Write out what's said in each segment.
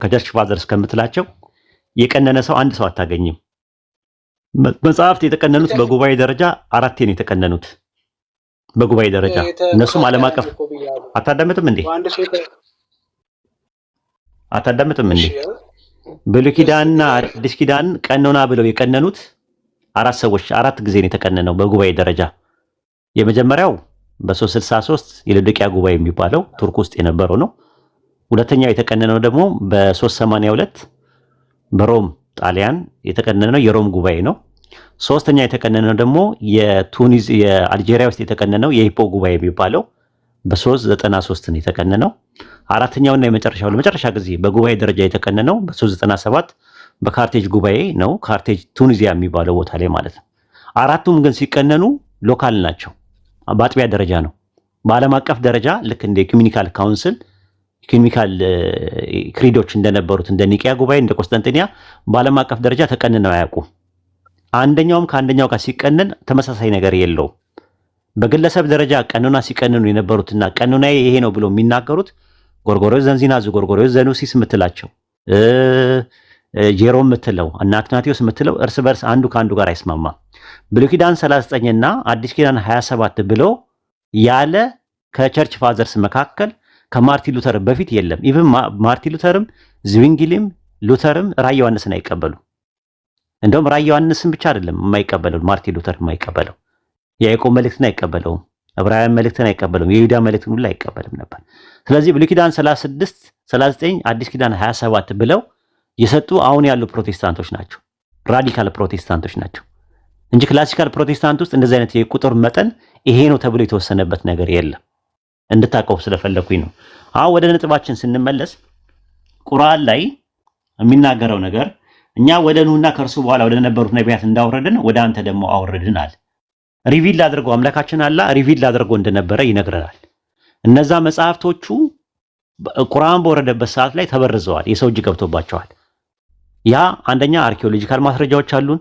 ከቸርች ፋዘርስ ከምትላቸው የቀነነ ሰው አንድ ሰው አታገኝም። መጽሐፍት የተቀነኑት በጉባኤ ደረጃ 4 ነው የተቀነኑት በጉባኤ ደረጃ። እነሱም ዓለም አቀፍ አታዳምጥም እንዴ? ብሉይ ኪዳንና አዲስ ኪዳን ቀኖና ብለው የቀነኑት 4 ሰዎች 4 ጊዜ ነው የተቀነነው በጉባኤ ደረጃ። የመጀመሪያው በ363 የሎዶቅያ ጉባኤ የሚባለው ቱርክ ውስጥ የነበረው ነው። ሁለተኛው የተቀነነው ደግሞ በ382 በሮም ጣሊያን የተቀነነው የሮም ጉባኤ ነው። ሶስተኛ የተቀነነው ደግሞ የአልጄሪያ ውስጥ የተቀነነው የሂፖ ጉባኤ የሚባለው በ393 ነው የተቀነነው። አራተኛውና የመጨረሻው ለመጨረሻ ጊዜ በጉባኤ ደረጃ የተቀነነው በ397 በካርቴጅ ጉባኤ ነው። ካርቴጅ ቱኒዚያ የሚባለው ቦታ ላይ ማለት ነው። አራቱም ግን ሲቀነኑ ሎካል ናቸው፣ በአጥቢያ ደረጃ ነው። በዓለም አቀፍ ደረጃ ልክ እንደ ኢኩሜኒካል ካውንስል ኢኩሜኒካል ክሪዶች እንደነበሩት እንደ ኒቂያ ጉባኤ እንደ ቆስጠንጢንያ በዓለም አቀፍ ደረጃ ተቀንነው አያውቁም። አንደኛውም ከአንደኛው ጋር ሲቀነን ተመሳሳይ ነገር የለውም። በግለሰብ ደረጃ ቀኖና ሲቀንኑ የነበሩትና ቀኖናዬ ይሄ ነው ብሎ የሚናገሩት ጎርጎርዮስ ዘንዚናዙ፣ ጎርጎርዮስ ዘኑሲስ የምትላቸው ጄሮም የምትለው እና አትናቴዎስ የምትለው እርስ በርስ አንዱ ከአንዱ ጋር አይስማማም። ብሉይ ኪዳን 39 እና አዲስ ኪዳን 27 ብሎ ያለ ከቸርች ፋዘርስ መካከል ከማርቲን ሉተር በፊት የለም። ኢቭን ማርቲን ሉተርም ዝዊንግሊም ሉተርም ራዕየ ዮሐንስን አይቀበሉ። እንደውም ራዕየ ዮሐንስን ብቻ አይደለም የማይቀበለው ማርቲን ሉተር የማይቀበለው የያዕቆብ መልእክትን አይቀበለውም፣ ዕብራውያን መልእክትን አይቀበለውም፣ የይሁዳ መልእክትን ሁሉ አይቀበልም ነበር። ስለዚህ ብሉይ ኪዳን 36 39 አዲስ ኪዳን 27 ብለው የሰጡ አሁን ያሉ ፕሮቴስታንቶች ናቸው፣ ራዲካል ፕሮቴስታንቶች ናቸው እንጂ ክላሲካል ፕሮቴስታንት ውስጥ እንደዚህ አይነት የቁጥር መጠን ይሄ ነው ተብሎ የተወሰነበት ነገር የለም። እንድታቀው ስለፈለኩኝ ነው። አሁን ወደ ነጥባችን ስንመለስ ቁርአን ላይ የሚናገረው ነገር እኛ ወደ ኑህና ከእርሱ በኋላ ወደ ነበሩት ነቢያት እንዳወረድን ወደ አንተ ደግሞ አወረድን አለ። ሪቪል አድርገው አምላካችን አላህ ሪቪል አድርገው እንደነበረ ይነግረናል። እነዛ መጽሐፍቶቹ ቁርአን በወረደበት ሰዓት ላይ ተበርዘዋል፣ የሰው እጅ ገብቶባቸዋል። ያ አንደኛ አርኪኦሎጂካል ማስረጃዎች አሉን፣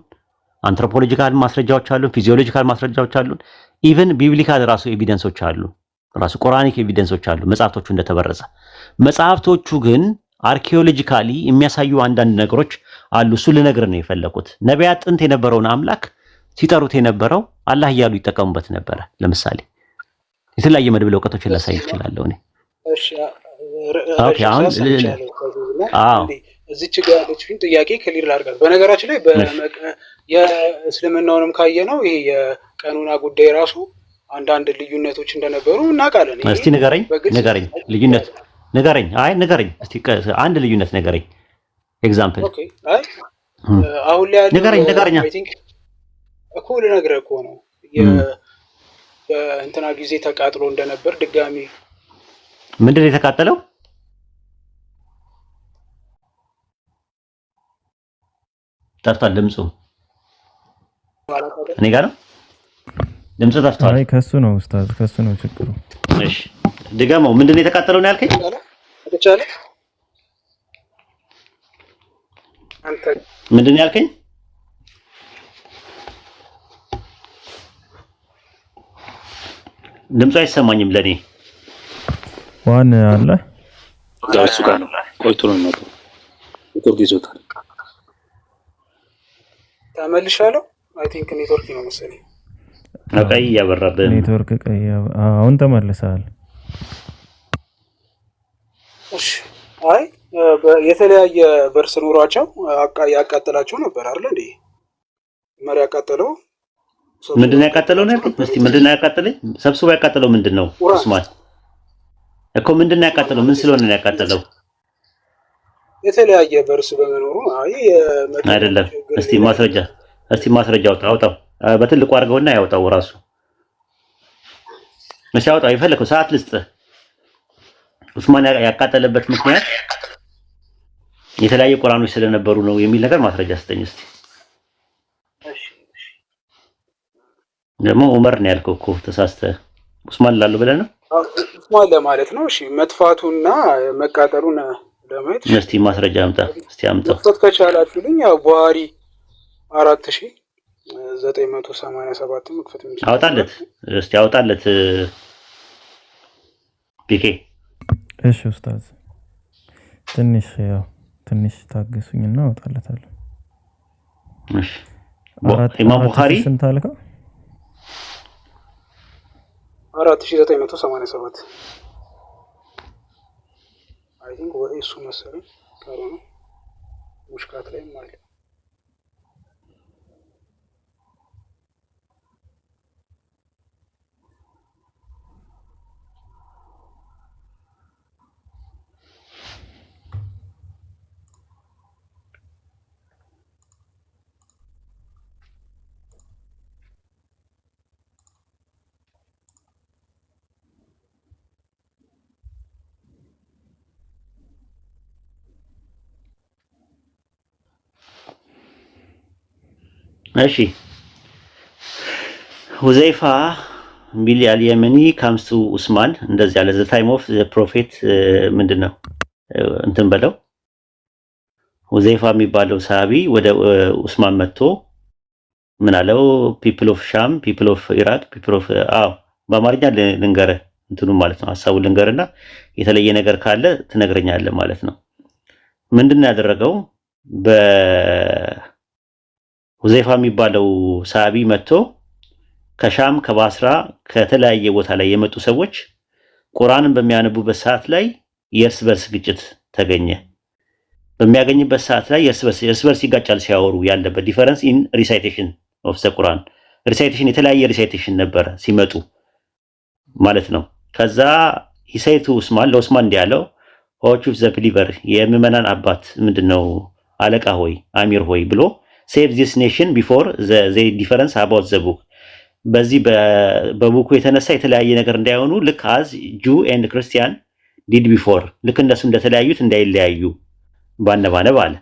አንትሮፖሎጂካል ማስረጃዎች አሉን፣ ፊዚዮሎጂካል ማስረጃዎች አሉን፣ ኢቭን ቢብሊካል ራሱ ኤቪደንሶች አሉን፣ ራሱ ቁርአኒክ ኤቪደንሶች አሉ መጽሐፍቶቹ እንደተበረዘ። መጽሐፍቶቹ ግን አርኪኦሎጂካሊ የሚያሳዩ አንዳንድ ነገሮች አሉ። እሱ ልነግር ነው የፈለኩት። ነቢያት ጥንት የነበረውን አምላክ ሲጠሩት የነበረው አላህ እያሉ ይጠቀሙበት ነበረ። ለምሳሌ የተለያየ መድብለ እውቀቶችን ላሳይ ይችላለሁ እኔ። እሺ ኦኬ። አሁን እዚች ጋር ያለችኝ ጥያቄ ክሊር ላድርጋት። በነገራችን ላይ የእስልምናውንም ካየነው ይሄ የቀኑና ጉዳይ ራሱ አንዳንድ ልዩነቶች እንደነበሩ እናውቃለን። እስቲ ንገረኝ ልዩነት ንገረኝ። አይ ንገረኝ እስቲ አንድ ልዩነት ንገረኝ። ኤግዛምፕል ኦኬ። አይ አሁን ላይ ንገረኝ እኮ ልነግርህ እኮ ነው። በእንትና ጊዜ ተቃጥሎ እንደነበር ድጋሚ ምንድን ነው የተቃጠለው? ጠፍቷል ድምፁ። እኔ ጋር ነው ድምፁ ጠፍቷል። አይ ከሱ ነው ኡስታዝ፣ ከሱ ነው ችግሩ። እሺ ድገመው። ምንድን ነው የተቃጠለው ነው ያልከኝ? አትቻለ አንተ ምንድን ነው ያልከኝ? ድምፁ አይሰማኝም ለኔ። ዋን አለ እሱ ጋር ነው ቆይቶ ነው የሚመጣው። ኔትወርክ ይዞታል። ተመልሻለሁ። አይ ቲንክ ኔትወርክ ነው መሰለኝ። ቀይ ያበራብህ ኔትወርክ ቀይ። አሁን ተመልሰሃል። እሺ አይ የተለያየ በርስ ኑሯቸው ያቃጠላቸው ነበር አይደል እንዴ? መሪ ያቃጠለው ምንድነው ያቃጠለው ነው ያልኩት? እስቲ ምንድነው ያቃጠለኝ? ሰብስቦ ያቃጠለው ምንድነው? ኡስማን እኮ ምንድነው ያቃጠለው? ምን ስለሆነ ነው ያቃጠለው? የተለያየ በርስ በመኖሩ አይ አይደለም። እስቲ ማስረጃ አውጣው። በትልቁ አድርገውና ያውጣው ራሱ። እሺ አውጣው። የፈለከው ሰዓት ልስጥህ። ኡስማን ያቃጠለበት ምክንያት የተለያየ ቁርአኖች ስለነበሩ ነው የሚል ነገር ማስረጃ ስጠኝ እስቲ። ደግሞ ዑመር ነው ያልከው እኮ ተሳስተህ። ኡስማን ላሉ ብለህ ነው? ኡስማን ለማለት ነው። እሺ መጥፋቱና መቃጠሉን ለማየት እስቲ ማስረጃ አምጣ። እስቲ አምጣው። መጥፋት ከቻላችሁልኝ ያው ቡሃሪ 4987 መክፈት እንጂ አውጣለት። እስቲ አውጣለት ፒኬ። እሺ ኡስታዝ ትንሽ ያው ትንሽ ታገሱኝና አወጣለታለሁ። እሺ ኢማም ቡኻሪ ስንት አልከው? 4987 አይ ቲንክ ወይ እሱ መሰለኝ ካልሆነ ሙሽካት ላይ ማለት እሺ ሁዘይፋ ቢል አልየመኒ ካምስ ቱ ኡስማን እንደዚህ ያለ ዘ ታይም ኦፍ ዘ ፕሮፌት ምንድነው እንትን በለው ሁዘይፋ የሚባለው ሰሃቢ ወደ ኡስማን መጥቶ ምን አለው? ፒፕል ኦፍ ሻም ፒፕል ኦፍ ኢራቅ ፒፕል ኦፍ በአማርኛ ልንገርህ እንትኑ ማለት ነው ሐሳቡ ልንገርና የተለየ ነገር ካለ ትነግረኛለህ ማለት ነው። ምንድነው ያደረገው? በሁዘይፋ የሚባለው ሰሃቢ መጥቶ ከሻም ከባስራ ከተለያየ ቦታ ላይ የመጡ ሰዎች ቁርአንን በሚያነቡበት ሰዓት ላይ የእርስ በርስ ግጭት ተገኘ። በሚያገኝበት ሰዓት ላይ የእርስ በርስ ይጋጫል ሲያወሩ ያለበት ዲፈረንስ ኢን ሪሳይቴሽን ኦፍ ዘ ቁርአን ሪሳይቴሽን የተለያየ ሪሳይቴሽን ነበር ሲመጡ ማለት ነው። ከዛ ሂሰይቱ ኡስማን ለኡስማን እንዲያለው ሆቹ ዘ ቢሊቨር የምዕመናን አባት ምንድነው አለቃ ሆይ አሚር ሆይ ብሎ ሴቭ ዚስ ኔሽን ቢፎር ዘ ዲፈረንስ አባውት ዘ ቡክ በዚህ በቡኩ የተነሳ የተለያየ ነገር እንዳይሆኑ ልክ አዝ ጁ ኤንድ ክርስቲያን ዲድ ቢፎር ልክ እነሱ እንደተለያዩት እንዳይለያዩ ባነባነብ አለ።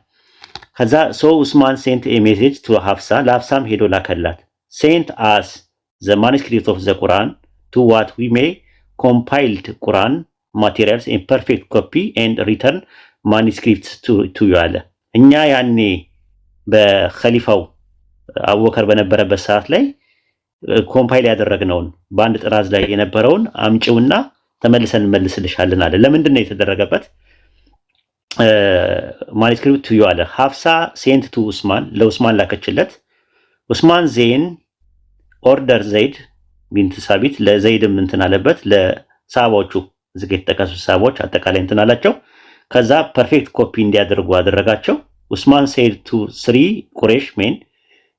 ከዛ ሶ ኡስማን ሴንት ኤ ሜሴጅ ቱ ሀፍሳ ለሀፍሳም ሄዶ ላከላት ሴንት አስ ዘ ማኑስክሪፕት ኦፍ ዘ ቁርአን ቱ ዋት ዊ ሜይ ኮምፓይልድ ቁርአን ማቴሪያልስ ኢን ፐርፌክት ኮፒ ኤንድ ሪተርን ማኑስክሪፕት ቱ ዩ አለ። እኛ ያኔ በኸሊፋው አቡበከር በነበረበት ሰዓት ላይ ኮምፓይል ያደረግነውን በአንድ ጥራዝ ላይ የነበረውን አምጪውና ተመልሰን እንመልስልሻለን አለ። ለምንድን ነው የተደረገበት? ማኑስክሪፕት ቱ ዩ አለ። ሀፍሳ ሴንት ቱ ኡስማን ለኡስማን ላከችለት። ኡስማን ዜን ኦርደር ዘይድ ቢንት ሳቢት ለዘይድም እንትን አለበት ለሳባዎቹ እዚህ የተጠቀሱ ሳባዎች አጠቃላይ እንትን አላቸው። ከዛ ፐርፌክት ኮፒ እንዲያደርጉ አደረጋቸው። ኡስማን ሴድ ቱ ስሪ ቁሬሽ ሜን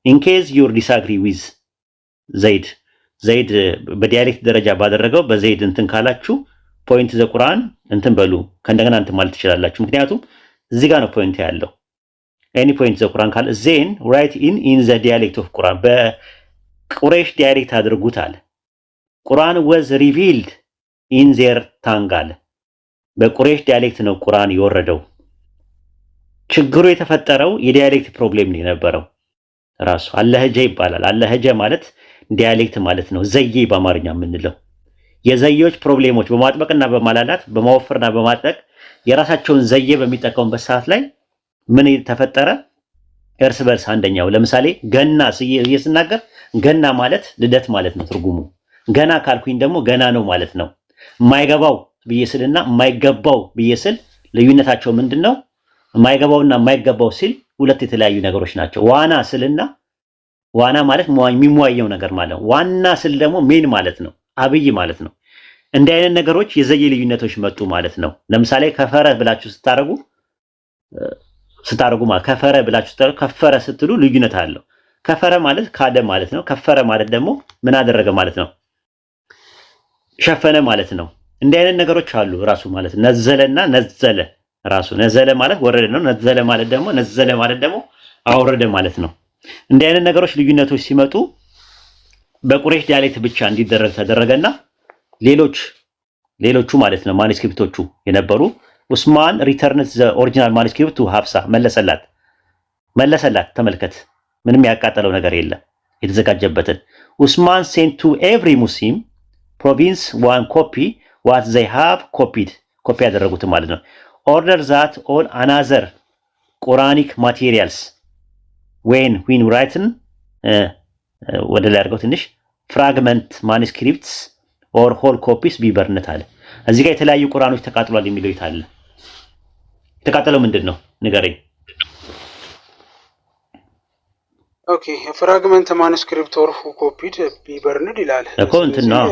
ኢን ኬዝ ዩር ዲስአግሪ ዊዝ ዘይድ በዲያሌክት ደረጃ ባደረገው በዘይድ እንትን ካላችሁ ፖይንት ዘ ቁርአን እንትን በሉ ከእንደገና እንትን ማለት ትችላላችሁ። ምክንያቱም እዚህ ጋር ነው ፖይንት ያለው። ኤኒ ፖይንት ዘ ቁርአን ካለ ዜን ራይት ኢን ዘ ዲያሌክት ኦፍ ቁርአን በቁሬሽ ዲያሌክት አድርጉት አለ። ቁርአን ወዝ ሪቪልድ ኢን ዜር ታንግ አለ። በቁሬሽ ዲያሌክት ነው ቁርአን የወረደው። ችግሩ የተፈጠረው የዲያሌክት ፕሮብሌም ነው የነበረው። ራሱ አለህጀ ይባላል። አለህጀ ማለት ዲያሌክት ማለት ነው። ዘዬ በአማርኛ የምንለው የዘዬዎች ፕሮብሌሞች በማጥበቅና በማላላት በማወፈርና በማጥበቅ የራሳቸውን ዘዬ በሚጠቀሙበት ሰዓት ላይ ምን ተፈጠረ? እርስ በርስ አንደኛው ለምሳሌ ገና ስናገር ገና ማለት ልደት ማለት ነው ትርጉሙ። ገና ካልኩኝ ደግሞ ገና ነው ማለት ነው። የማይገባው ብዬ ስልና የማይገባው ብዬ ስል ልዩነታቸው ምንድነው? የማይገባውና የማይገባው ሲል ሁለት የተለያዩ ነገሮች ናቸው። ዋና ስልና ዋና ማለት የሚሟየው ነገር ማለት ነው። ዋና ስል ደግሞ ሜን ማለት ነው፣ አብይ ማለት ነው። እንዲህ አይነት ነገሮች የዘዬ ልዩነቶች መጡ ማለት ነው። ለምሳሌ ከፈረ ብላችሁ ስታረጉ ማለት ከፈረ ብላችሁ ስታረጉ ከፈረ ስትሉ ልዩነት አለው። ከፈረ ማለት ካደ ማለት ነው። ከፈረ ማለት ደግሞ ምን አደረገ ማለት ነው፣ ሸፈነ ማለት ነው። እንዲህ አይነት ነገሮች አሉ ራሱ ማለት ነዘለና ነዘለ ራሱ ነዘለ ማለት ወረደ ነው። ነዘለ ማለት ደግሞ አወረደ ማለት ነው። እንዲህ አይነት ነገሮች ልዩነቶች ሲመጡ በቁሬሽ ዲያሌክት ብቻ እንዲደረግ ተደረገና ሌሎቹ ማለት ነው ማኑስክሪፕቶቹ የነበሩ ኡስማን ሪተርንስ ዘ ኦሪጂናል ማኑስክሪፕት ቱ ሀፍሳ መለሰላት። ተመልከት፣ ምንም ያቃጠለው ነገር የለም የተዘጋጀበትን። ኡስማን ሴንት ቱ ኤቭሪ ሙስሊም ፕሮቪንስ ዋን ኮፒ ዋት ዘይ ሃቭ ኮፒ ያደረጉት ማለት ነው። ኦርደር ዛት ኦል አናዘር ቁራኒክ ማቴሪያልስ ዌን ራይትን ወደ ላይ አድርገው ትንሽ ፍራግመንት ማኑስክሪፕትስ ኦር ሆል ኮፒስ ቢበርነት አለ። እዚህ ጋር የተለያዩ ቁርአኖች ተቃጥሏል የሚለው ይታለ የተቃጠለው ምንድነው ንገረኝ። ኦኬ ፍራግመንት ማኑስክሪፕት ኦር ኮፒድ ቢበርንድ ይላል እኮ እንትን ነው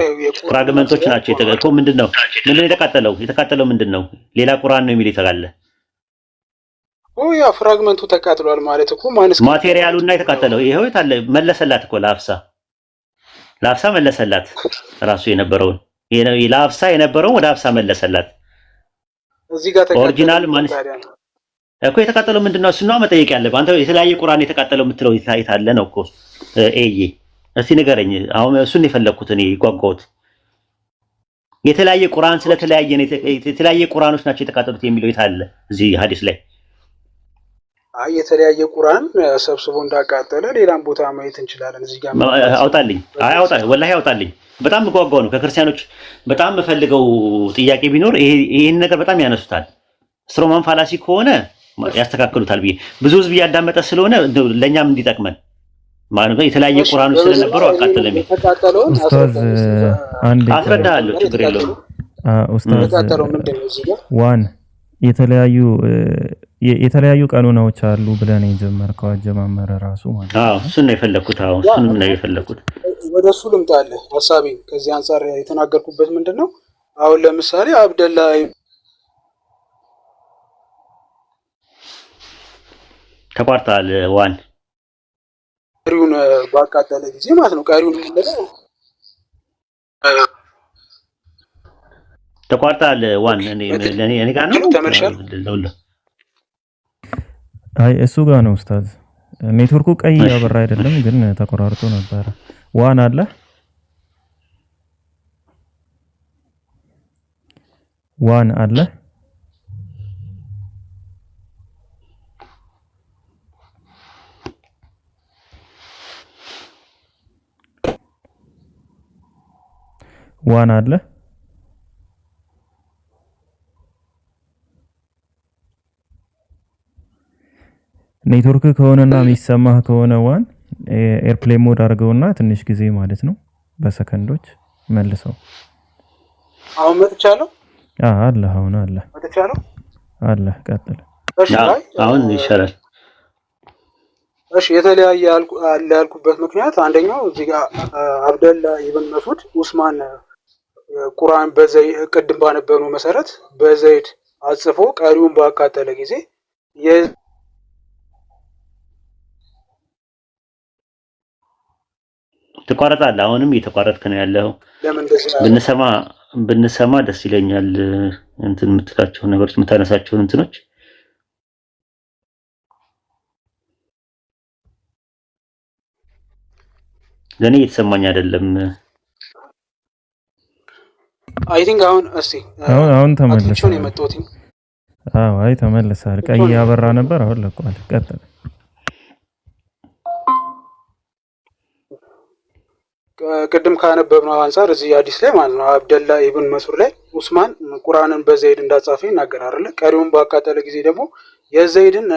ፍራግመንቶች ናቸው የተቀጠለው። ምንድነው የተቃጠለው? የተቃጠለው ምንድነው? ሌላ ቁርአን ነው የሚል ይተጋለ። ያ ፍራግመንቱ ተቃጥሏል ማለት እኮ ማኑስክሪፕት ማቴሪያሉና የተቃጠለው ይሄው የታለ? መለሰላት እኮ ለአፍሳ መለሰላት። ራሱ የነበረውን ለአፍሳ የነበረውን ወደ አፍሳ መለሰላት። እዚህ ጋር ተቃጠለ ኦሪጂናል ማለት እኮ የተቃጠለው ምንድነው? እሱን ነው መጠየቅ ያለብህ አንተ። የተለያየ ቁርአን የተቃጠለው የምትለው የታለ ነው እኮ ኤዬ እስቲ ንገረኝ። አሁን እሱን የፈለኩት እኔ ጓጓሁት። የተለያየ ቁርአን ስለተለያየ ነው የተለያየ ቁርአኖች ናቸው የተቃጠሉት የሚለው የታለ እዚህ ሐዲስ ላይ? አይ የተለያየ ቁርአን ሰብስቦ እንዳቃጠለ ሌላም ቦታ ማየት እንችላለን። እዚህ ጋር አውጣልኝ። አይ ወላሂ አውጣልኝ። በጣም ጓጓው ነው። ከክርስቲያኖች በጣም የምፈልገው ጥያቄ ቢኖር ይሄን ነገር በጣም ያነሱታል። ስትሮማን ፋላሲ ከሆነ ያስተካክሉታል ብዬ ብዙ ህዝብ እያዳመጠ ስለሆነ ለኛም እንዲጠቅመን ማለት ነው። የተለያየ ቁርአኖች ስለነበረው አቃጠለም። ኡስታዝ አንድ አስረዳለሁ፣ ችግር የለውም። ኡስታዝ ምንድነው እዚህ ጋር ዋን የተለያዩ ቀኖናዎች አሉ ብለን የጀመርከው አጀማመረ ራሱ ማለት ነው። እሱን ነው የፈለኩት። እሱንም ነው የፈለኩት። ወደሱ ልምጣለህ ሐሳቤ ከዚህ አንፃር የተናገርኩበት ምንድነው አሁን ለምሳሌ አብደላ ተቋርጣል። ዋን ቀሪውን ባቃጠለ ጊዜ ማለት ነው። ቀሪውን ማለት ተቋርጣል። ዋን እኔ ጋር ነው ተመርሻል። አይ እሱ ጋር ነው ኡስታዝ። ኔትወርኩ ቀይ ያበራ አይደለም ግን ተቆራርጦ ነበር። ዋን አለ ዋን አለ ዋን አለ ኔትወርክ ከሆነና የሚሰማህ ከሆነ ዋን ኤርፕሌን ሞድ አድርገውና ትንሽ ጊዜ ማለት ነው በሰከንዶች መልሰው። አሁን መጥቻለሁ። አለ አሁን አለ መጥቻለሁ። አለ ቀጥል። እሺ አሁን ይሻላል። እሺ የተለያየ አለ ያልኩበት ምክንያት አንደኛው እዚህ ጋር አብደላ ኢብን መስዑድ ኡስማን ቁርአን በዘይድ ቅድም ባነበብነው መሰረት በዘይድ አጽፎ ቀሪውን ባቃጠለ ጊዜ ተቋረጣለህ። አሁንም እየተቋረጥክ ነው ያለው። ብንሰማ ደስ ይለኛል። እንትን የምትላቸው ነገሮች የምታነሳቸውን እንትኖች ለኔ እየተሰማኝ አይደለም። አይ ቲንክ አሁን ተመለሰ። አይ ተመለሰ። ቀይ ያበራ ነበር አሁን ለቋል። ቀጥል። ቅድም ካነበብነው አንፃር እዚህ አዲስ ላይ ማለት ነው አብደላ ኢብን መስዑድ ላይ ኡስማን ቁርአንን በዘይድ እንዳጻፈ ይናገራል አይደል? ቀሪውን ባቃጠለ ጊዜ ደግሞ የዘይድን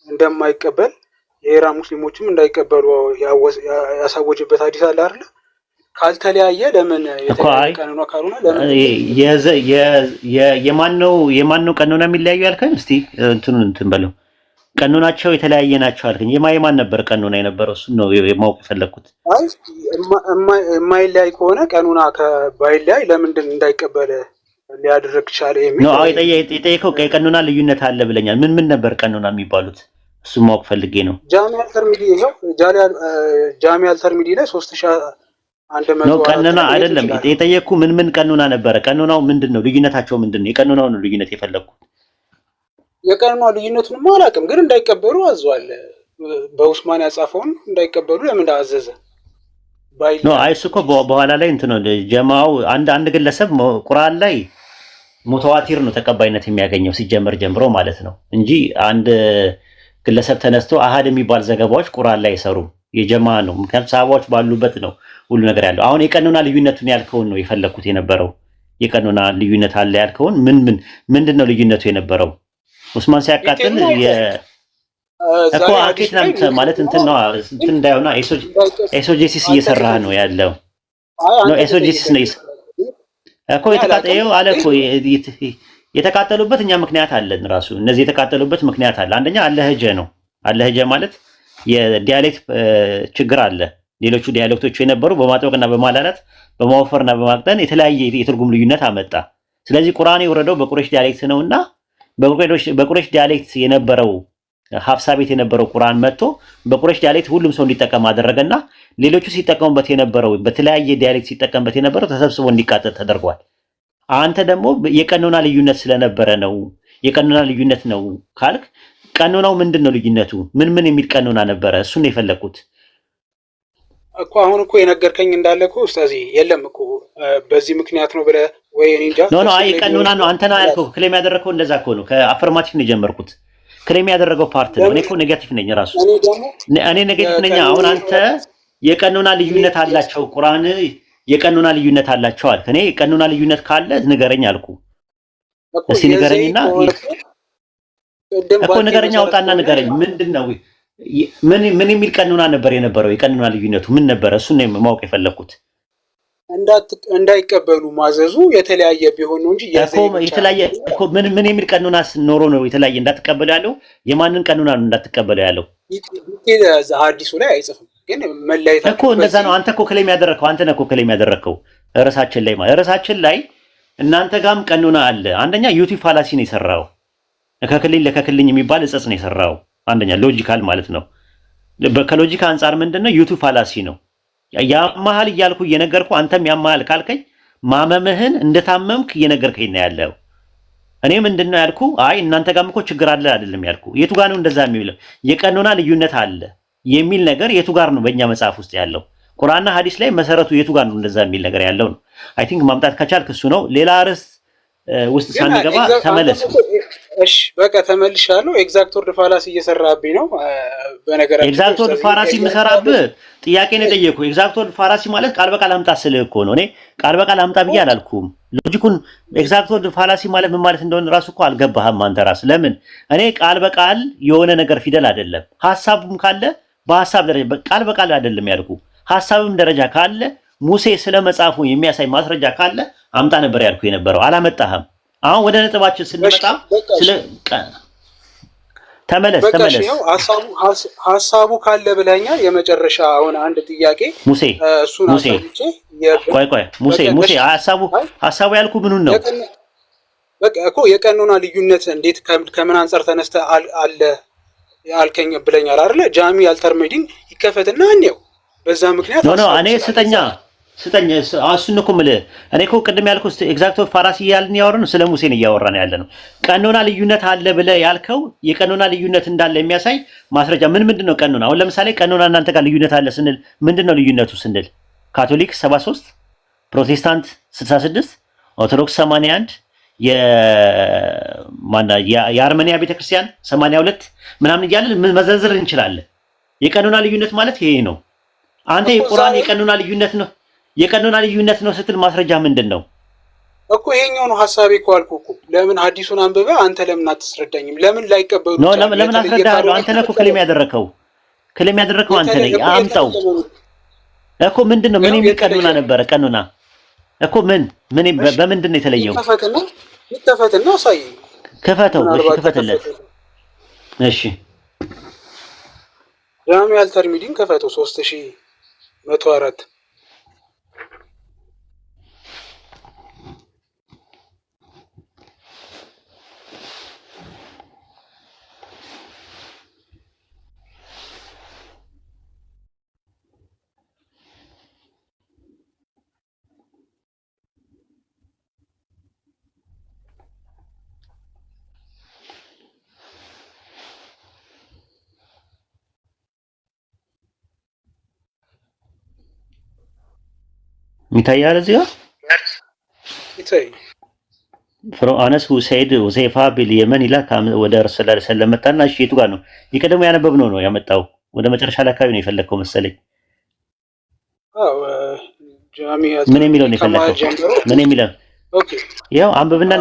እንደማይቀበል የኢራን ሙስሊሞችም እንዳይቀበሉ ያሳወጀበት ሐዲስ አለ አይደል? ካልተለያየ ለምን ቀኖና ካልሆነ ለምን የማነው ቀኖና የሚለያዩ ያልከኝ? እስቲ እንትን በለው። ቀኖናቸው የተለያየ ናቸው አልከኝ። የማን ነበር ቀኖና የነበረው? እሱን ነው የማወቅ የፈለኩት። አይ የማይለያይ ከሆነ ቀኖና ከባይለያይ ለምንድን እንዳይቀበል ሊያደርግ ቻለ የሚል ነው። አይ የጠየቀው ቀኖና ልዩነት አለ ብለኛል። ምን ነበር ቀኖና የሚባሉት? እሱን ማወቅ ፈልጌ ነው። ጃሚዓል ተርሚዲ ይሄው ጃሚዓል ተርሚዲ ላይ 3100 ነው። ቀኖና አይደለም የጠየቅኩ ምን ቀኖና ነበረ? ቀኖናው ምንድነው? ልዩነታቸው ምንድነው? የቀኖናው ነው ልዩነት የፈለኩት። የቀኖና ልዩነቱን አላውቅም፣ ግን እንዳይቀበሉ አዟል። በኡስማን ያጻፈውን እንዳይቀበሉ ለምን አዘዘ? ነው አይሱ እኮ በኋላ ላይ እንትን ነው ጀማው አንድ ግለሰብ ቁርአን ላይ ሙተዋቲር ነው ተቀባይነት የሚያገኘው ሲጀመር ጀምሮ ማለት ነው እንጂ አንድ ግለሰብ ተነስቶ አሃድ የሚባል ዘገባዎች ቁርአን ላይ አይሰሩም። የጀማ ነው። ምክንያቱም ሰሃባዎች ባሉበት ነው ሁሉ ነገር ያለው። አሁን የቀኖና ልዩነቱን ያልከውን ነው የፈለኩት የነበረው። የቀኖና ልዩነት አለ ያልከውን ምንድነው ልዩነቱ የነበረው? ኡስማን ሲያቃጥል እኮ አኬት ማለት እንትን ነው እንትን እንዳይሆና ኤሶጄሲስ እየሰራ ነው ያለው ነው ኤሶጄሲስ ነው እኮ የተቃጠለው አለ እኮ የተቃጠሉበት እኛ ምክንያት አለን። ራሱ እነዚህ የተቃጠሉበት ምክንያት አለ። አንደኛ አለህጀ ነው። አለህጀ ማለት የዲያሌክት ችግር አለ። ሌሎቹ ዲያሌክቶቹ የነበሩ በማጥበቅና በማላላት በማወፈርና በማቅጠን የተለያየ የትርጉም ልዩነት አመጣ። ስለዚህ ቁርአን የወረደው በቁረይሽ ዲያሌክት ነውና በቁረይሽ ዲያሌክት የነበረው ሐፍሳ ቤት የነበረው ቁርአን መጥቶ በቁረይሽ ዲያሌክት ሁሉም ሰው እንዲጠቀም አደረገና ሌሎቹ ሲጠቀሙበት የነበረው በተለያየ ዲያሌክት ሲጠቀምበት የነበረው ተሰብስቦ እንዲቃጠል ተደርጓል። አንተ ደግሞ የቀኖና ልዩነት ስለነበረ ነው የቀኖና ልዩነት ነው ካልክ ቀኖናው ምንድነው ልዩነቱ? ምን የሚል ቀኖና ነበረ? እሱን ነው የፈለኩት እኮ። አሁን እኮ የነገርከኝ እንዳለ እኮ ኡስታዚ የለም እኮ በዚህ ምክንያት ነው ብለህ ወይ እኔ እንጃ። ኖ አይ ቀኖና ነው አንተ ነው ያልከው። ክሌም ያደረከው እንደዛ እኮ ነው። ከአፈርማቲቭ ነው የጀመርኩት። ክሌም ያደረገው ፓርት ነው። እኔ እኮ ኔጋቲቭ ነኝ ራሱ እኔ ኔጋቲቭ ነኝ። አሁን አንተ የቀኖና ልዩነት አላቸው ቁርአን የቀኖና ልዩነት አላቸው አልክ። እኔ የቀኖና ልዩነት ካለ ንገረኝ አልኩ። እስኪ ንገረኝና እኮ ንገረኝ፣ አውጣና ንገረኝ። ምንድነው ምን የሚል ቀኖና ነበር የነበረው? የቀኖና ልዩነቱ ምን ነበር? እሱን ነው ማወቅ የፈለኩት። እንዳይቀበሉ ማዘዙ የተለያየ ቢሆን ነው እንጂ የተለያየ እኮ ምን የሚል ቀኖና ኖሮ ነው የተለያየ እንዳትቀበሉ ያለው? የማንን ቀኖና ነው እንዳትቀበሉ ያለው? ሐዲሱ ላይ አይጽፍም ግን መለያየት እኮ እንደዛ ነው። አንተ እኮ ክሌም ያደረከው አንተ ነህ እኮ ክሌም ያደረከው ርዕሳችን ላይ ማለት ርዕሳችን ላይ እናንተ ጋርም ቀኖና አለ። አንደኛ ዩቲዩብ ፋላሲ ነው የሰራው። ለከክልኝ የሚባል እጸጽ ነው የሰራው። አንደኛ ሎጂካል ማለት ነው። ከሎጂካ አንፃር ምንድነው ዩቲዩብ ፋላሲ ነው። ያማሃል እያልኩ እየነገርኩ አንተም ያማሃል ካልከኝ ማመምህን እንደታመምክ እየነገርከኝ ነው ያለው። እኔ ምንድነው ያልኩ? አይ እናንተ ጋርም እኮ ችግር አለ አይደለም ያልኩ። የቱ ጋር ነው እንደዛ የሚለው? የቀኖና ልዩነት አለ የሚል ነገር የቱ ጋር ነው በእኛ መጽሐፍ ውስጥ ያለው? ቁርአንና ሐዲስ ላይ መሰረቱ የቱ ጋር ነው እንደዛ የሚል ነገር ያለው ነው። አይ ቲንክ ማምጣት ከቻልክ እሱ ነው። ሌላ ርዕስ ውስጥ ሳንገባ ተመለስ። እሺ በቃ ተመልሻለሁ። ኤግዛክት ወርድ ፋላሲ እየሰራብኝ ነው። በነገራችን ኤግዛክት ወርድ ፋላሲ የምሰራብህ ጥያቄ ነው የጠየኩህ። ኤግዛክት ወርድ ፋላሲ ማለት ቃል በቃል አምጣ ስልህ እኮ ነው። እኔ ቃል በቃል አምጣ ብዬ አላልኩም። ሎጂኩን ኤግዛክት ወርድ ፋላሲ ማለት ምን ማለት እንደሆነ ራሱ እኮ አልገባህም አንተ ራስህ። ለምን እኔ ቃል በቃል የሆነ ነገር ፊደል አይደለም ሐሳቡም ካለ በሐሳብ ደረጃ ቃል በቃል አይደለም ያልኩ። ሐሳብም ደረጃ ካለ ሙሴ ስለ መጽሐፉ የሚያሳይ ማስረጃ ካለ አምጣ ነበር ያልኩ የነበረው። አላመጣህም። አሁን ወደ ነጥባችን ስንመጣ ስለ ተመለስ ሐሳቡ ካለ ብለኛል። የመጨረሻ አሁን አንድ ጥያቄ ሙሴ ሙሴ ሐሳቡ ያልኩ ምኑን ነው? በቃ እኮ የቀኖና ልዩነት እንዴት ከምን አንፃር ተነስተ አለ ያልከኝ ብለኛል አይደለ? ጃሚ አልተርሚዲን ይከፈትና እንየው። በዛ ምክንያት እኔ ስጠኝ እሱን እኮ የምልህ እኔ እኮ ቅድም ያልኩት ኤግዛክት ኦፍ ፋላሲ እያልን ያወራን ስለ ሙሴ ነው እያወራን ያለ ነው። ቀኖና ልዩነት አለ ብለህ ያልከው የቀኖና ልዩነት እንዳለ የሚያሳይ ማስረጃ ምንድን ነው? ቀኖና አሁን ለምሳሌ ቀኖና እናንተ ጋር ልዩነት አለ ስንል ምንድን ነው ልዩነቱ ስንል ካቶሊክ 73 ፕሮቴስታንት 66 ኦርቶዶክስ 81 የአርሜኒያ ቤተክርስቲያን 82 ምናምን እያልን መዘርዘር እንችላለን። የቀኖና ልዩነት ማለት ይሄ ነው። አንተ የቁርአን የቀኖና ልዩነት ነው ስትል ማስረጃ ምንድን ነው እኮ? ይሄኛው ነው ሐሳቤ እኮ አልኩህ እኮ። ለምን ሐዲሱን አንብበህ አንተ ለምን አትስረዳኝም? ለምን ላይቀበሉ ነው? ለምን አስረዳሃለሁ? አንተ ነህ እኮ ክሌም ያደረከው አንተ ነህ። አምጣው እኮ ምንድን ነው? ምን የሚል ቀኖና ነበረ? ቀኖና እኮ በምንድን ነው የተለየው? ይከፈትና አሳይ። ክፈተው። እሺ ክፈትለት። እሺ ጃሚ አልተርሚዲን ከፈተው 3104 ሚታያል እዚህ ጋር ፍርአነስ ሁሰይድ ሁሴፋ ቢልየመን ይላል ወደ ረሱል ሰለላሁ ዐለይሂ ወሰለም መጣና እሺ የቱ ጋር ነው የቀደሙ ያነበብነው ነው ያመጣው ወደ መጨረሻ ላይ አካባቢ ነው የፈለከው መሰለኝ ምን የሚለው ነው የፈለከው ምን የሚለው ኦኬ ያው አንብብና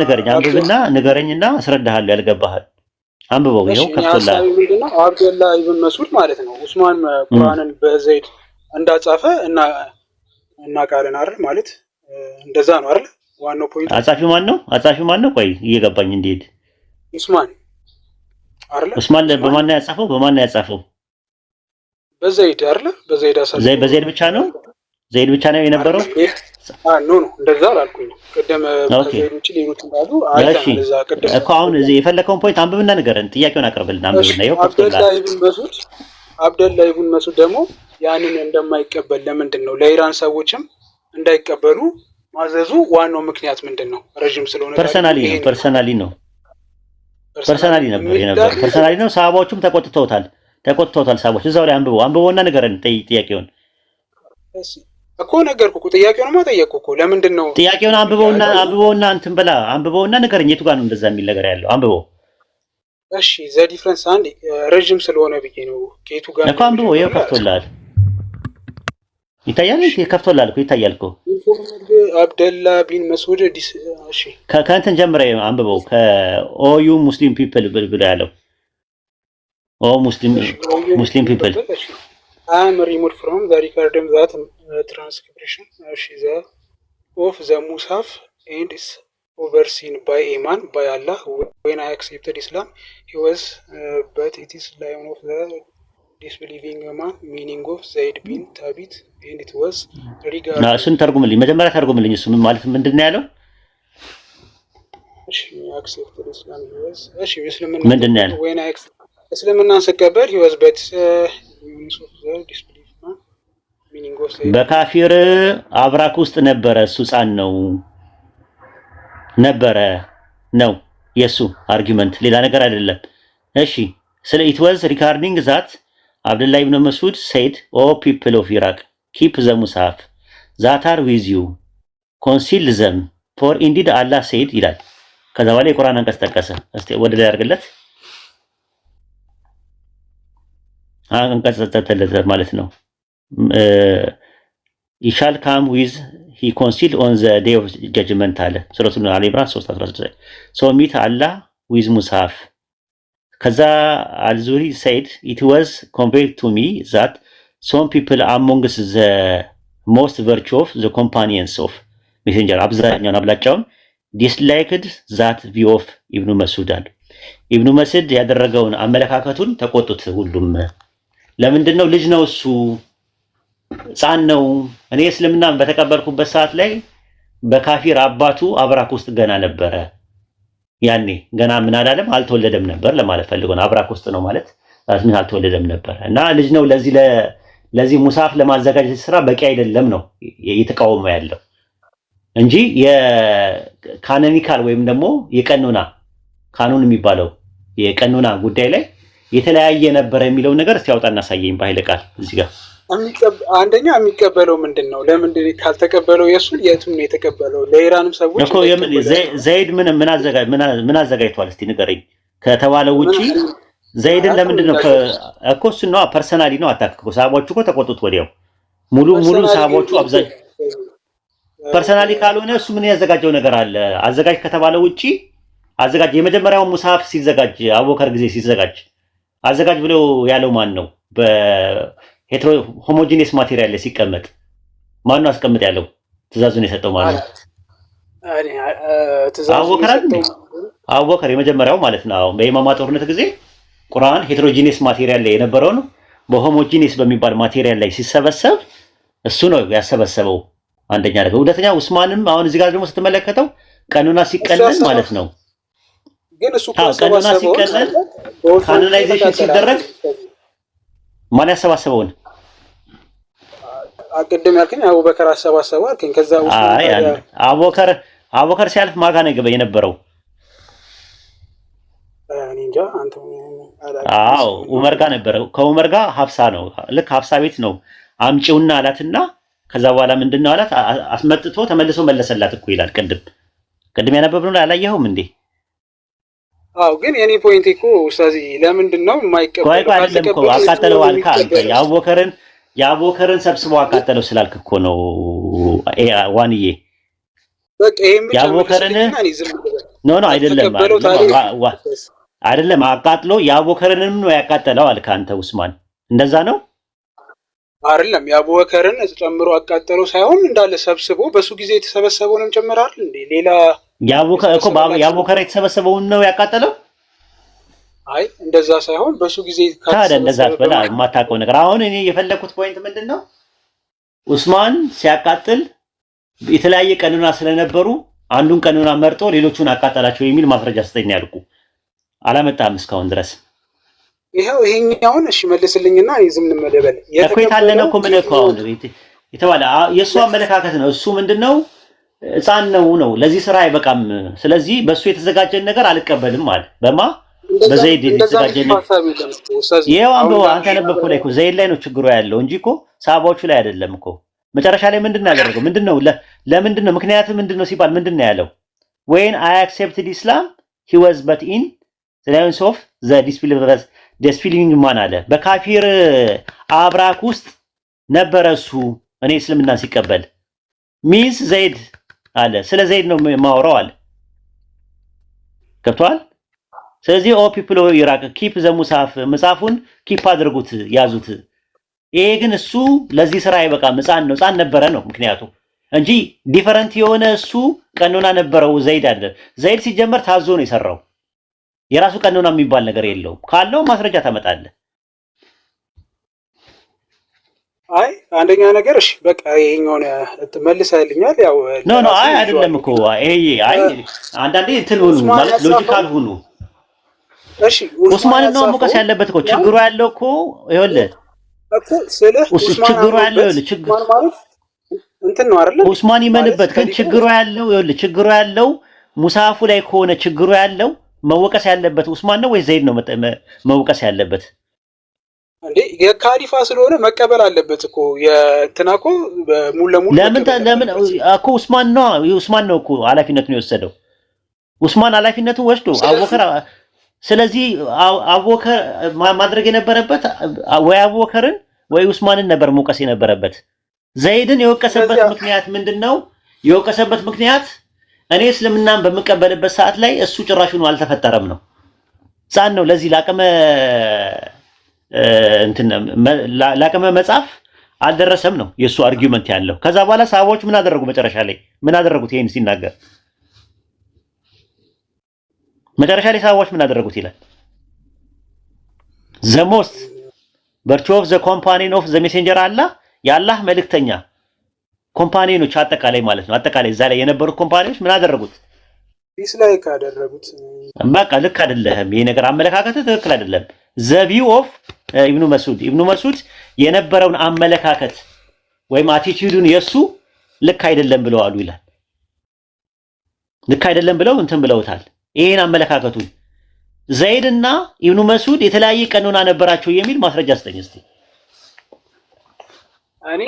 ንገረኝና አስረዳሃለሁ ያልገባሃል አንብበው ይኸው ከፍቶላ ምንድነው አብደላ ኢብን መስዑድ ማለት ነው ዑስማን ቁርአንን በዘይድ እንዳጻፈ እና ቃልን አይደል ማለት እንደዛ ነው አይደል ዋናው ፖይንት አጻፊው ማን ነው? ቆይ እየገባኝ እንዴት ኡስማን አይደለ? ኡስማን በማን ነው ያጻፈው? በዘይድ አይደለ? በዘይድ አሳልፎ በዘይድ ብቻ ነው የነበረው? ኖ እንደዛ አላልኩኝ። ቀደም ከዘይድ ውጪ ሌሎች እንዳሉ አይተናል። እዛ ቀደም እኮ አሁን እዚህ የፈለከውን ፖይንት አንብብና ንገረን። ጥያቄውን አቅርብልና አንብብና ይኸው አብደላ ኢብን መስዑድ ደግሞ ያንን እንደማይቀበል ለምንድን ነው ለኢራን ሰዎችም እንዳይቀበሉ ማዘዙ ዋናው ምክንያት ምንድን ነው? ረጅም ስለሆነ ፐርሰናሊ ነው ሰሃባዎቹም ተቆጥተውታል ሰሃቦች። እዛው ላይ አንብበውና ንገረን ጥያቄውን እኮ ነገርኩ እኮ ጥያቄውንማ ጠየቅኩ እኮ። ለምንድን ነው ጥያቄውን አንብበውና እንትን በላ አንብበውና ንገረኝ። የቱ ጋር ነው እንደዛ የሚል ነገር ያለው? አንብበው። እሺ ዘ ዲፍረንስ አንድ ረጅም ስለሆነ ብዬ ነው። ከየቱ ጋር እኮ አንብበው። ይኸው ከፍቶልሃል፣ ይታያል። ከፍቶልሃል እኮ ይታያል እኮ አብደላ ቢን መስዑድ እሺ ከእንትን ጀምረህ አንብበው። ከኦዩ ሙስሊም ፒፕል ብሎ ያለው ሙስሊም ፒፕል I am removed from the recording that transcription of the Musaf and is overseen by a man by Allah. When I accepted Islam, he was, but it is lion of the disbelieving man, meaning of Zaid bin Thabit, and it was regarded. እሱን ተርጉምልኝ፣ መጀመሪያ ተርጉምልኝ። እሱ ምን ማለት ምንድን ነው ያለው? እሺ accepted Islam, he was ምንድን ነው ያለው? When I እስልምናን ስቀበል he was but በካፊር አብራክ ውስጥ ነበረ። እሱ ሕፃን ነበረ ነው የሱ አርጊመንት፣ ሌላ ነገር አይደለም። እሺ ስለ it was regarding that Abdullah ibn Mas'ud said, "O people of Iraq, keep the Musaf that are with you, conceal them, for indeed Allah said" ይላል። ከዛ በኋላ የቁርአን አንቀጽ ጠቀሰ። እስቲ ወደ ላይ አድርግለት። አንቀጽ ተተለዘ ማለት ነው። ይሻል ካም ዊዝ ሂ ኮንሲል ኦን ዘ ዴይ ኦፍ ጀጅመንት አለ ሱረቱል አሊ ኢምራን 3:16 ሶ ሚት አላህ ዊዝ ሙስሐፍ። ከዛ አልዙሪ said it was conveyed to me that some people amongst the most virtue of the companions of messenger አብዛኛውን disliked that view of ኢብኑ መስዑድ አለ። ኢብኑ መስዑድ ያደረገውን አመለካከቱን ተቆጡት ሁሉም። ለምንድነው? ልጅ ነው እሱ፣ ሕፃን ነው። እኔ እስልምናን በተቀበልኩበት ሰዓት ላይ በካፊር አባቱ አብራክ ውስጥ ገና ነበረ። ያኔ ገና ምን አላለም አልተወለደም ነበር ለማለት ፈልጎ ነው። አብራክ ውስጥ ነው ማለት ምን አልተወለደም ነበር እና ልጅ ነው። ለዚህ ሙሳፍ ለማዘጋጀት ስራ በቂ አይደለም ነው እየተቃወመ ያለው እንጂ የካኖኒካል ወይም ደግሞ የቀኖና ካኖን የሚባለው የቀኖና ጉዳይ ላይ የተለያየ ነበር የሚለው ነገር እስቲ ያውጣና ሳየኝ በኃይለ ቃል እዚህ ጋር። አንደኛ የሚቀበለው ምንድነው? ለምንድን ካልተቀበለው የሱን የቱን ነው የተቀበለው? ለኢራንም ሰዎች እኮ ዘይድ ምን አዘጋጅቷል እስቲ ንገረኝ ከተባለው ውጪ ዘይድን ለምንድን ነው እኮ እሱ ነው ፐርሰናሊ ነው አታክኩ። ሰሃቦቹ እኮ ተቆጡት ወዲያው ሙሉ ሰሃቦቹ አብዛኛው ፐርሰናሊ ካልሆነ እሱ ምን ያዘጋጀው ነገር አለ? አዘጋጅ ከተባለው ውጪ አዘጋጅ የመጀመሪያው ሙሳፍ ሲዘጋጅ አቡበከር ጊዜ ሲዘጋጅ አዘጋጅ ብሎ ያለው ማን ነው? በሄትሮ ሆሞጂኒየስ ማቴሪያል ላይ ሲቀመጥ ማን ነው አስቀምጥ ያለው? ትእዛዙን የሰጠው ማን ነው? አቡበከር የመጀመሪያው ማለት ነው። በኢማማ ጦርነት ጊዜ ቁርአን ሄትሮጂኒየስ ማቴሪያል ላይ የነበረው ነው በሆሞጂኒየስ በሚባል ማቴሪያል ላይ ሲሰበሰብ እሱ ነው ያሰበሰበው። አንደኛ ነገር። ሁለተኛ ኡስማንም አሁን እዚህ ጋር ደግሞ ስትመለከተው ቀኑና ሲቀነን ማለት ነው። ግን እሱ ቀኑና ሲቀነን ካኖናይዜሽን ሲደረግ ማን ያሰባሰበውን? አቅድም ያልከኝ አቡበከር አሰባሰበው አልከኝ። ከዛ አቡበከር ሲያልፍ ማጋ ነው የነበረው? እኔ እንጃ አንተ ዑመር ጋር ነበረ። ከዑመር ጋር ሀፍሳ ነው። ልክ ሀፍሳ ቤት ነው አምጪውና አላትና ከዛ በኋላ ምንድነው አላት አስመጥቶ ተመልሶ መለሰላት እኮ ይላል። ቅድም ያነበብነው ላይ አላየኸውም እንዴ? አው ግን የኔ ፖይንት እኮ ኡስታዚ ለምንድን ነው የማይቀበለው? አይደለም እኮ አቃጠለው አልካ አንተ የአቡበከርን ሰብስበው አቃጠለው ስላልክ እኮ ነው ዋንዬ። በቃ ይሄን ብቻ የአቡበከርን አይደለም አቃጥሎ የአቡበከርንም ነው ያቃጠለው አልካ አንተ ኡስማን። እንደዛ ነው? አይደለም የአቡበከርን ጨምሮ አቃጠለው ሳይሆን እንዳለ ሰብስቦ በሱ ጊዜ የተሰበሰበውንም ጨምሮ አይደል እንዴ? ሌላ የአቡበከር የተሰበሰበውን ነው ያቃጠለው? አይ እንደዛ ሳይሆን በሱ ጊዜ ታዲያ እንደዛ በላ የማታውቀው ነገር። አሁን እኔ የፈለኩት ፖይንት ምንድነው ኡስማን ሲያቃጥል የተለያየ ቀኑና ስለነበሩ አንዱን ቀኑና መርጦ ሌሎቹን አቃጠላቸው የሚል ማስረጃ ስጠኝ ያልኩ አላመጣም እስካሁን ድረስ። ይሄኛውን እሺ መልስልኝና ዝም እንመደበል የታለ ነው እኮ ምን እኮ አሁን የተባለ የእሱ አመለካከት ነው። እሱ ምንድነው ሕፃን ነው ለዚህ ስራ አይበቃም፣ ስለዚህ በሱ የተዘጋጀን ነገር አልቀበልም ማለት በማ በዘይድ የተዘጋጀን ይሄው አንተ ነበርኩ ላይ እኮ ዘይድ ላይ ነው ችግሩ ያለው እንጂ እኮ ሳባዎቹ ላይ አይደለም እኮ። መጨረሻ ላይ ምንድነው ያደረገው? ለምንድነው ምክንያቱ ምንድነው ሲባል ምንድነው ያለው? when I accepted Islam he was but in the lines of the disbelieving man አለ። በካፊር አብራክ ውስጥ ነበረ እሱ እኔ እስልምናን ሲቀበል ሚንስ ዘይድ አለ። ስለ ዘይድ ነው የማወራው አለ። ገብቷል? ስለዚህ ኦ ፒፕል ኦፍ ኢራቅ ኪፕ ዘ ሙሳፍ መጽሐፉን ኪፕ አድርጉት ያዙት። ይሄ ግን እሱ ለዚህ ስራ አይበቃም፣ ሕፃን ነበረ ነው ምክንያቱ እንጂ ዲፈረንት የሆነ እሱ ቀኖና ነበረው። ዘይድ አለ። ዘይድ ሲጀመር ታዞ ነው የሰራው። የራሱ ቀኖና የሚባል ነገር የለውም። ካለው ማስረጃ ታመጣለህ። አይ አንደኛ ነገር እሺ በቃ ይሄኛውን መልሰልኛል። ያው ኖ አይ አይደለም እኮ አይ አንዳንዴ እንትን ሁኑ ማለት ሎጂካል ሁኑ። እሺ ኡስማን ነው መውቀስ ያለበት እኮ ችግሩ ያለው እኮ ይኸውልህ እኮ ስልህ ኡስማን ማለት እንትን ነው አይደል? ኡስማን ይመንበት ግን ችግሩ ያለው ሙሳፉ ላይ ከሆነ ችግሩ ያለው መወቀስ ያለበት ኡስማን ነው ወይ ዘይድ ነው መወቀስ ያለበት? እንዴ የካሊፋ ስለሆነ መቀበል አለበት እኮ የትናኮ ሙሉ ለሙሉ ለምን እኮ ኡስማን ነው እኮ ኃላፊነቱን የወሰደው። ኡስማን ኃላፊነቱን ወስዶ አቡበከር ስለዚህ አቡበከር ማድረግ የነበረበት ወይ አቡበከርን ወይ ኡስማንን ነበር መውቀስ የነበረበት። ዘይድን የወቀሰበት ምክንያት ምንድነው? የወቀሰበት ምክንያት እኔ እስልምናን በመቀበልበት ሰዓት ላይ እሱ ጭራሹን አልተፈጠረም ነው። ሕፃን ነው። ለዚህ ላቀመ መጽሐፍ አልደረሰም ነው የሱ አርጊውመንት ያለው። ከዛ በኋላ ሰሃቦች ምን አደረጉ? መጨረሻ ላይ ምን አደረጉት? ይሄን ሲናገር መጨረሻ ላይ ሰሃቦች ምን አደረጉት ይላል the most virtue of the companion of the messenger አላህ የአላህ መልእክተኛ ኮምፓኒዮች አጠቃላይ ማለት ነው። አጠቃላይ እዛ ላይ የነበሩት ኮምፓኒዮች ምን አደረጉት? ዲስላይክ አደረጉት። በቃ ልክ አይደለም ይሄ ነገር፣ አመለካከት ትክክል አይደለም። ዘቢው ኦፍ ኢብኑ መስዑድ የነበረውን አመለካከት ወይም አቲቲዩዱን የሱ ልክ አይደለም ብለው አሉ ይላል። ልክ አይደለም ብለው እንትን ብለውታል። ይሄን አመለካከቱን ዘይድና ኢብኑ መስዑድ የተለያየ ቀኖና ነበራቸው የሚል ማስረጃ አስጠኝ እስቲ። እኔ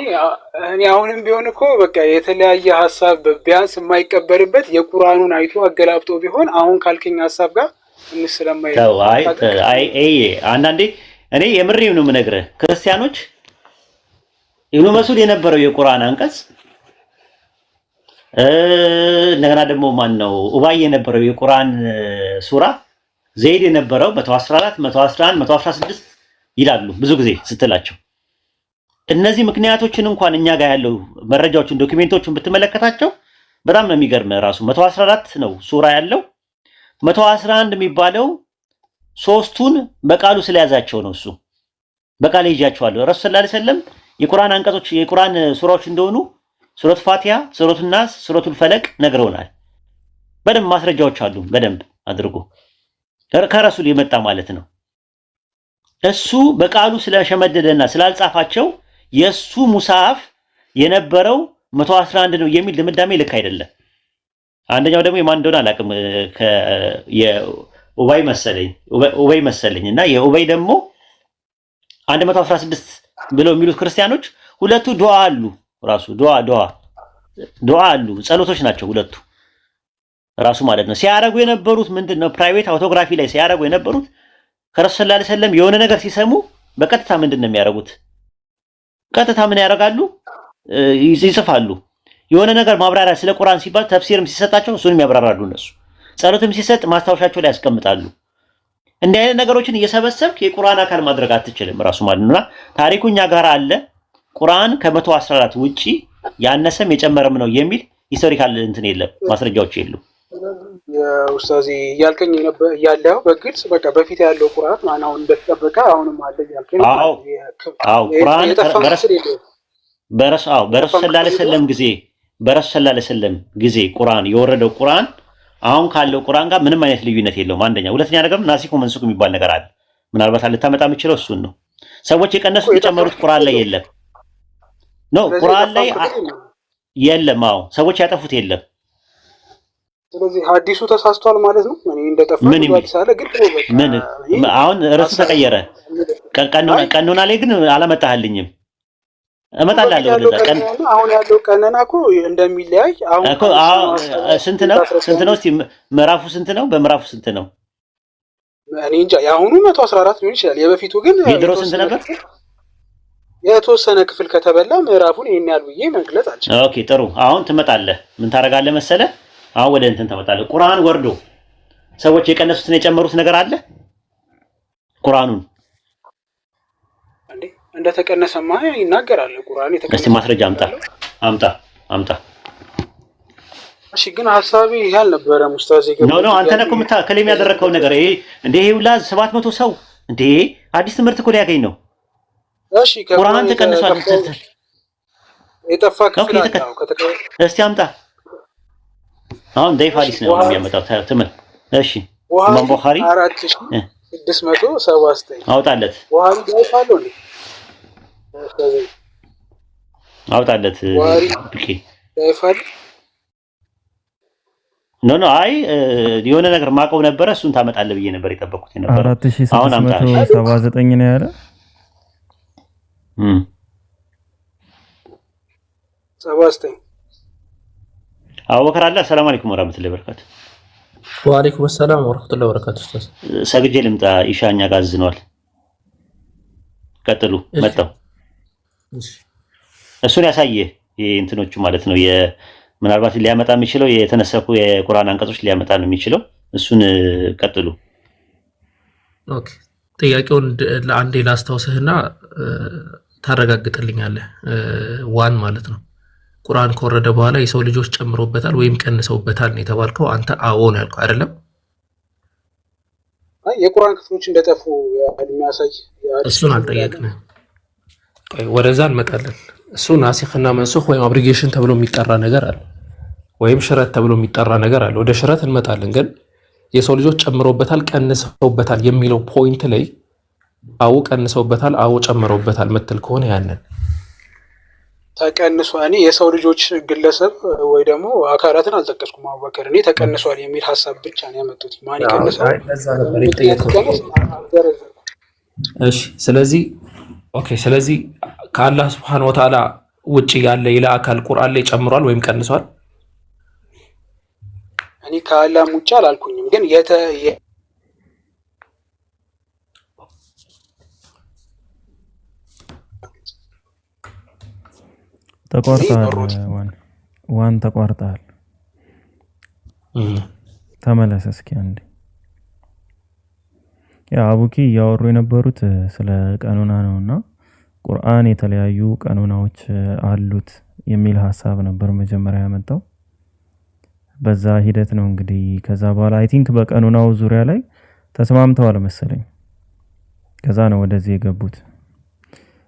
አሁንም ቢሆን እኮ በቃ የተለያየ ሐሳብ ቢያንስ የማይቀበልበት የቁርአኑን አይቶ አገላብጦ ቢሆን አሁን ካልከኝ ሐሳብ ጋር እንስለማይ አንዳንዴ እኔ የምሬው ነው የምነግርህ። ክርስቲያኖች ኢብኑ መስዑድ የነበረው የቁርአን አንቀጽ እንደገና ደግሞ ማን ነው ኡባይ የነበረው የቁርአን ሱራ ዘይድ የነበረው 114 111 116 ይላሉ ብዙ ጊዜ ስትላቸው። እነዚህ ምክንያቶችን እንኳን እኛ ጋር ያለው መረጃዎችን ዶክሜንቶችን ብትመለከታቸው በጣም ነው የሚገርም። ራሱ 114 ነው ሱራ ያለው 111 የሚባለው ሶስቱን በቃሉ ስለያዛቸው ነው። እሱ በቃል ይያቸዋለሁ። ረሱል ሰለላሁ ዐለይሂ ወሰለም የቁርአን አንቀጾች የቁርአን ሱራዎች እንደሆኑ ሱረቱ ፋቲሃ፣ ሱረቱ ናስ፣ ሱረቱል ፈለቅ ነግረውናል። በደንብ ማስረጃዎች አሉ። በደንብ አድርጎ ከረሱል የመጣ ማለት ነው። እሱ በቃሉ ስለሸመደደና ስላልጻፋቸው የሱ ሙሳፍ የነበረው 111 ነው የሚል ድምዳሜ ልክ አይደለም። አንደኛው ደግሞ የማን እንደሆነ አላውቅም የኡባይ መሰለኝ እና የኡባይ ደግሞ 116 ብለው የሚሉት ክርስቲያኖች ሁለቱ ዱዓ አሉ። ራሱ ዱዓ አሉ፣ ጸሎቶች ናቸው ሁለቱ ራሱ ማለት ነው። ሲያረጉ የነበሩት ምንድነው? ፕራይቬት አውቶግራፊ ላይ ሲያረጉ የነበሩት ከረሱል ሰለላሁ ዐለይሂ ወሰለም የሆነ ነገር ሲሰሙ በቀጥታ ምንድነው የሚያረጉት? ቀጥታ ምን ያደርጋሉ? ይጽፋሉ። የሆነ ነገር ማብራሪያ ስለ ቁርአን ሲባል ተፍሲርም ሲሰጣቸው እሱንም ያብራራሉ። እነሱ ጸሎትም ሲሰጥ ማስታወሻቸው ላይ ያስቀምጣሉ። እንዲህ አይነት ነገሮችን እየሰበሰብክ የቁርአን አካል ማድረግ አትችልም ራሱ ማለት ነውና ታሪኩ እኛ ጋር አለ። ቁርአን ከ114 ውጪ ያነሰም የጨመረም ነው የሚል ሂስቶሪካል እንትን የለም፣ ማስረጃዎች የሉም። ኡስታዝ እያልከኝ ነበር ያለው በግልጽ በቃ በፊት ያለው ቁርአን ማናው እንደተጠበቀ አሁንም አለ ያልከኝ። አዎ ቁርአን በረሱል ሰለላሁ ዐለይሂ ወሰለም ጊዜ ቁርአን የወረደው ቁርአን አሁን ካለው ቁርአን ጋር ምንም አይነት ልዩነት የለውም። አንደኛ። ሁለተኛ ነገር ናሲክ መንሱክ የሚባል ነገር አለ። ምናልባት ልታመጣ የምችለው እሱን ነው። ሰዎች የቀነሱት የጨመሩት ቁርአን ላይ የለም ነው፣ ቁርአን ላይ የለም። አዎ ሰዎች ያጠፉት የለም። ስለዚህ ሐዲሱ ተሳስቷል ማለት ነው። እኔ እንደጠፋ አዲስ አለ ግን ምን አሁን ርዕሱ ተቀየረ። ቀኑና ላይ ግን አላመጣህልኝም። እመጣላለሁ ወደዛ ቀን። አሁን ያለው ቀነና እኮ እንደሚለያይ አሁን እኮ ስንት ነው? እስቲ ምዕራፉ ስንት ነው? በምዕራፉ ስንት ነው? እኔ እንጃ። የአሁኑ 114 ሊሆን ይችላል። የበፊቱ ግን የድሮ ስንት ነበር? የተወሰነ ክፍል ከተበላ ምዕራፉን ይሄን ያህል ብዬ መግለጽ አልችልም። ኦኬ ጥሩ። አሁን ትመጣለህ። ምን ታደርጋለህ መሰለህ? አሁን ወደ እንትን ተመጣለ። ቁርአን ወርዶ ሰዎች የቀነሱትን የጨመሩት ነገር አለ። ቁርአኑን እንዴ እንደተቀነሰማ ይናገራል ቁርአን። እስቲ ማስረጃ አምጣ። እሺ ግን ሐሳቢ ያህል ነበረ ሙስታዚ ነው አንተ ነህ እኮ ከሌም ያደረከው ነገር ይሄ እንዴ ይሄ ሁላ 700 ሰው እንዴ አዲስ ትምህርት እኮ ሊያገኝ ነው። እሺ ቁርአን ተቀንሷል። የጠፋ ክፍል አለው ከተቀበለ እስቲ አምጣ። አሁን ዳይፍ ሐዲስ ነው የሚያመጣው ትምህርት። እሺ ኢማም ቡኻሪ 4679 አውጣለት። ቡኻሪ ዳይፍ አለው እንዴ? አውጣለት። ኦኬ ዳይፍ አለ ኖ አይ የሆነ ነገር ማቀው ነበረ። እሱን ታመጣለህ ብዬ ነበር የጠበቅኩት ነበር። 4679 ነው ያለ 79 አቡበከር አለ። ሰላም አለይኩም ወራህመቱላሂ ወበረካቱ። ወአለይኩም ሰላም ወራህመቱላሂ ወበረካቱ። ኡስታዝ ሰግጄ ልምጣ። ኢሻኛ ጋር አዝነዋል። ቀጥሉ። መጣው እሱን ያሳየ እንትኖቹ ማለት ነው። ምናልባት ሊያመጣ የሚችለው የተነሰኩ የቁርአን አንቀጾች ሊያመጣ ነው የሚችለው። እሱን ቀጥሉ። ኦኬ ጥያቄውን ለአንዴ ላስታውስህና ታረጋግጥልኛለህ። ዋን ማለት ነው ቁርአን ከወረደ በኋላ የሰው ልጆች ጨምሮበታል ወይም ቀንሰውበታል ነው የተባልከው። አንተ አዎ ነው ያልከው አይደለም? አይ የቁርአን ክፍሎች እንደጠፉ የሚያሳይ እሱን አልጠየቅንም። ወደዛ እንመጣለን። እሱ ናሲኽና መንሱኽ ወይም አብሪጌሽን ተብሎ የሚጠራ ነገር አለ፣ ወይም ሽረት ተብሎ የሚጠራ ነገር አለ። ወደ ሽረት እንመጣለን። ግን የሰው ልጆች ጨምሮበታል ቀንሰውበታል የሚለው ፖይንት ላይ አዎ ቀንሰውበታል አዎ ጨምረውበታል ምትል ከሆነ ያንን ተቀንሷል። እኔ የሰው ልጆች ግለሰብ ወይ ደግሞ አካላትን አልጠቀስኩም። አቡበከር እኔ ተቀንሷል የሚል ሐሳብ ብቻ ነው ያመጡት። ማን ይቀንሳል? እሺ ስለዚህ ኦኬ ስለዚህ ከአላህ Subhanahu Wa Ta'ala ውጪ ያለ ሌላ አካል ቁርአን ላይ ጨምሯል ወይም ቀንሷል? እኔ ከአላህ ውጪ አላልኩኝም፣ ግን ተቋርጣል። ዋን ተቋርጣል። ተመለስ እስኪ አንዴ። ያ አቡኪ እያወሩ የነበሩት ስለ ቀኑና ነውና ቁርአን የተለያዩ ቀኑናዎች አሉት የሚል ሐሳብ ነበር መጀመሪያ ያመጣው። በዛ ሂደት ነው እንግዲህ ከዛ በኋላ አይ ቲንክ በቀኑናው ዙሪያ ላይ ተስማምተዋል መሰለኝ። ከዛ ነው ወደዚህ የገቡት።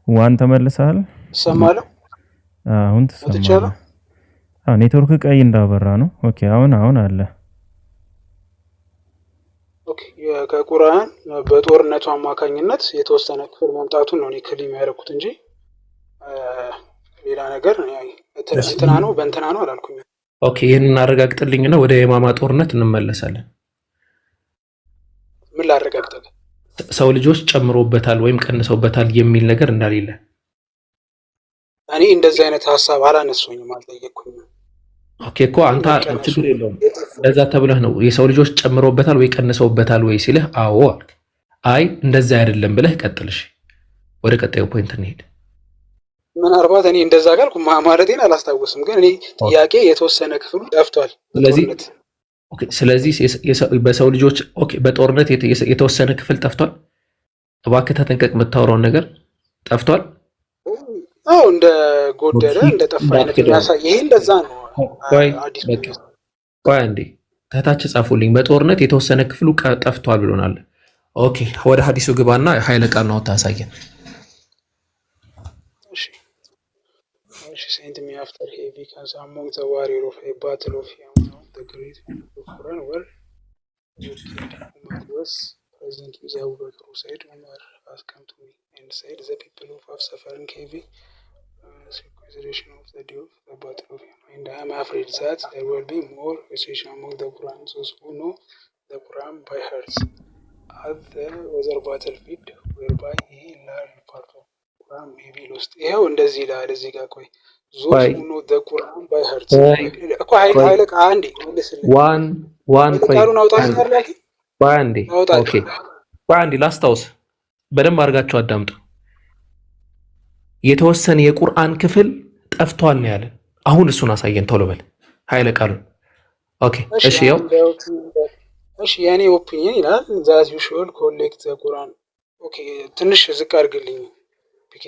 ዋን ተመልሰሃል? ሰማለሁ። አሁን ተሰማለ። ኔትወርክ ቀይ እንዳበራ ነው። ኦኬ አሁን አለ። ኦኬ ከቁርአን በጦርነቱ አማካኝነት የተወሰነ ክፍል መምጣቱን ነው እኔ ክሊም ያደረኩት እንጂ ሌላ ነገር እንትና ነው በእንትና ነው አላልኩኝ። ኦኬ ይሄንን አረጋግጥልኝና ወደ የማማ ጦርነት እንመለሳለን። ምን ላረጋግጥልህ? ሰው ልጆች ጨምሮበታል ወይም ቀንሰውበታል የሚል ነገር እንዳሌለ። እኔ እንደዚህ አይነት ሐሳብ አላነሳሁኝም፣ አልጠየቅኩኝም። ኦኬ እኮ አንተ ችግር የለውም ለዛ ተብለህ ነው የሰው ልጆች ጨምሮበታል ወይ ቀንሰውበታል ወይ ሲልህ አዎ አልክ። አይ እንደዛ አይደለም ብለህ ቀጥልሽ። ወደ ቀጣዩ ፖይንት እንሄድ። ምናልባት እኔ እንደዛ ካልኩ ማለቴን አላስታውስም፣ ግን እኔ ጥያቄ የተወሰነ ክፍሉ ጠፍቷል። ስለዚህ በሰው ልጆች በጦርነት የተወሰነ ክፍል ጠፍቷል። እባክህ ተጠንቀቅ፣ የምታወራውን ነገር ጠፍቷል። አዎ እንደ ጎደለ እንደ ጠፋ አይነት የሚያሳይ ይሄ እንደዛ ነው። አዲስ ቆይ አንዴ ከታች ጻፉልኝ። በጦርነት የተወሰነ ክፍሉ ጠፍቷል ብሎናል። ኦኬ ወደ ሐዲሱ ግባና ኃይለ ቃል ነው ታሳየን። እሺ sent me after he becomes among the warrior of a battle of the great Quran were was present with Abu Bakr who said Umar has come to me and said the people who have suffering heavy consideration of the day of the battle of and I am afraid that there will be more especially among the Quran those who know the Quran by heart at the other battlefield whereby he learned part of Quran may be lost. ይሄው እንደዚህ ይላል እዚህ ጋር ቆይ those who know the Quran by heart እኮ ኃይለ አንዴ ዋን ቆይ ቃሉን አውጣልኝ ባንዴ ኦኬ ባንዴ ላስታውስ በደንብ አድርጋችሁ አዳምጡ። የተወሰነ የቁርአን ክፍል ጠፍቷል ነው ያለ። አሁን እሱን አሳየን ቶሎ በል ኃይለ ቃሉን። ኦኬ እሺ ያው እሺ የኔ ኦፒኒየን ይላል that you should collect the Quran ኦኬ ትንሽ ዝቅ አድርግልኝ ኦኬ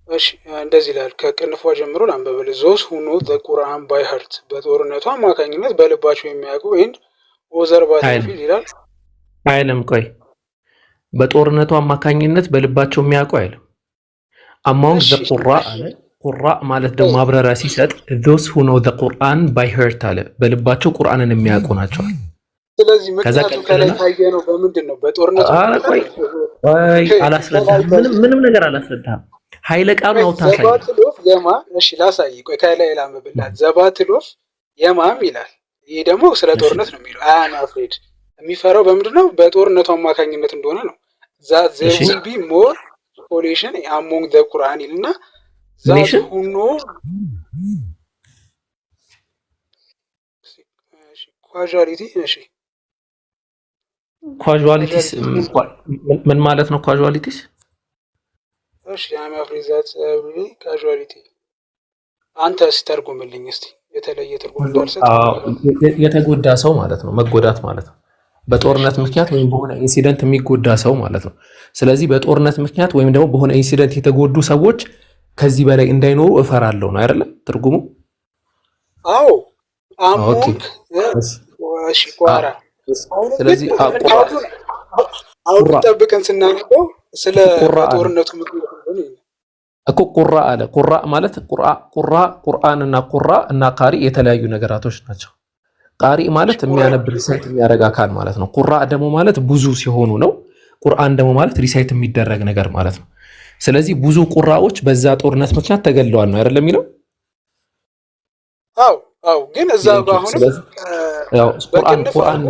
እሺ እንደዚህ ይላል ከቅንፏ ጀምሮ ላንበበልህ those who know the Quran by heart በጦርነቱ አማካኝነት በልባቸው የሚያውቁ and other battlefield ይላል አይልም። ቆይ በጦርነቱ አማካኝነት በልባቸው የሚያውቁ አይልም። among the Qurra አለ። ቁራ ማለት ደግሞ ማብራሪያ ሲሰጥ those who know the Quran by heart አለ። በልባቸው ቁርአንን የሚያውቁ ናቸው። ስለዚህ ምክንያቱ ከላይ ታየ ነው በምንድን ነው በጦርነቱ ቆይ አላስረዳህም ምንም ነገር አላስረዳህም። ኃይለ ቃሉ ነው ታሳይ ዘባትሎፍ የማ እሺ ላሳይ ቆይ ከላይ ላምብላት ዘባትሎፍ የማም ይላል። ይሄ ደግሞ ስለ ጦርነት ነው የሚለው አያም አፍሬድ የሚፈራው በምንድነው በጦርነቱ አማካኝነት እንደሆነ ነው። that there will be more population among the Quran ይልና that who know casualty እሺ casualties ምን ማለት ነው casualties? እሺ አም አፍሬድ that casualty አንተ ስተርጉምልኝ እስቲ የተለየ ትርጉም ደርሰህ የተጎዳ ሰው ማለት ነው መጎዳት ማለት ነው። በጦርነት ምክንያት ወይም በሆነ ኢንሲደንት የሚጎዳ ሰው ማለት ነው። ስለዚህ በጦርነት ምክንያት ወይም ደግሞ በሆነ ኢንሲደንት የተጎዱ ሰዎች ከዚህ በላይ እንዳይኖሩ እፈራለሁ ነው አይደለ ትርጉሙ? አዎ አሞክ እሺ ቋራ ስለዚህ አሁን ተጠብቀን ስናነበው ስለ ጦርነቱ ምክንያት ነው እኮ ቁራ አለ። ቁራ ማለት ቁርአን እና ቁራ እና ቃሪ የተለያዩ ነገራቶች ናቸው። ቃሪ ማለት የሚያነብ ሪሳይት የሚያደርግ አካል ማለት ነው። ቁራ ደግሞ ማለት ብዙ ሲሆኑ ነው። ቁርአን ደግሞ ማለት ሪሳይት የሚደረግ ነገር ማለት ነው። ስለዚህ ብዙ ቁራዎች በዛ ጦርነት ምክንያት ተገለዋል ነው አይደለም የሚለው? አዎ ግን እዛ ባሁን ቁርአን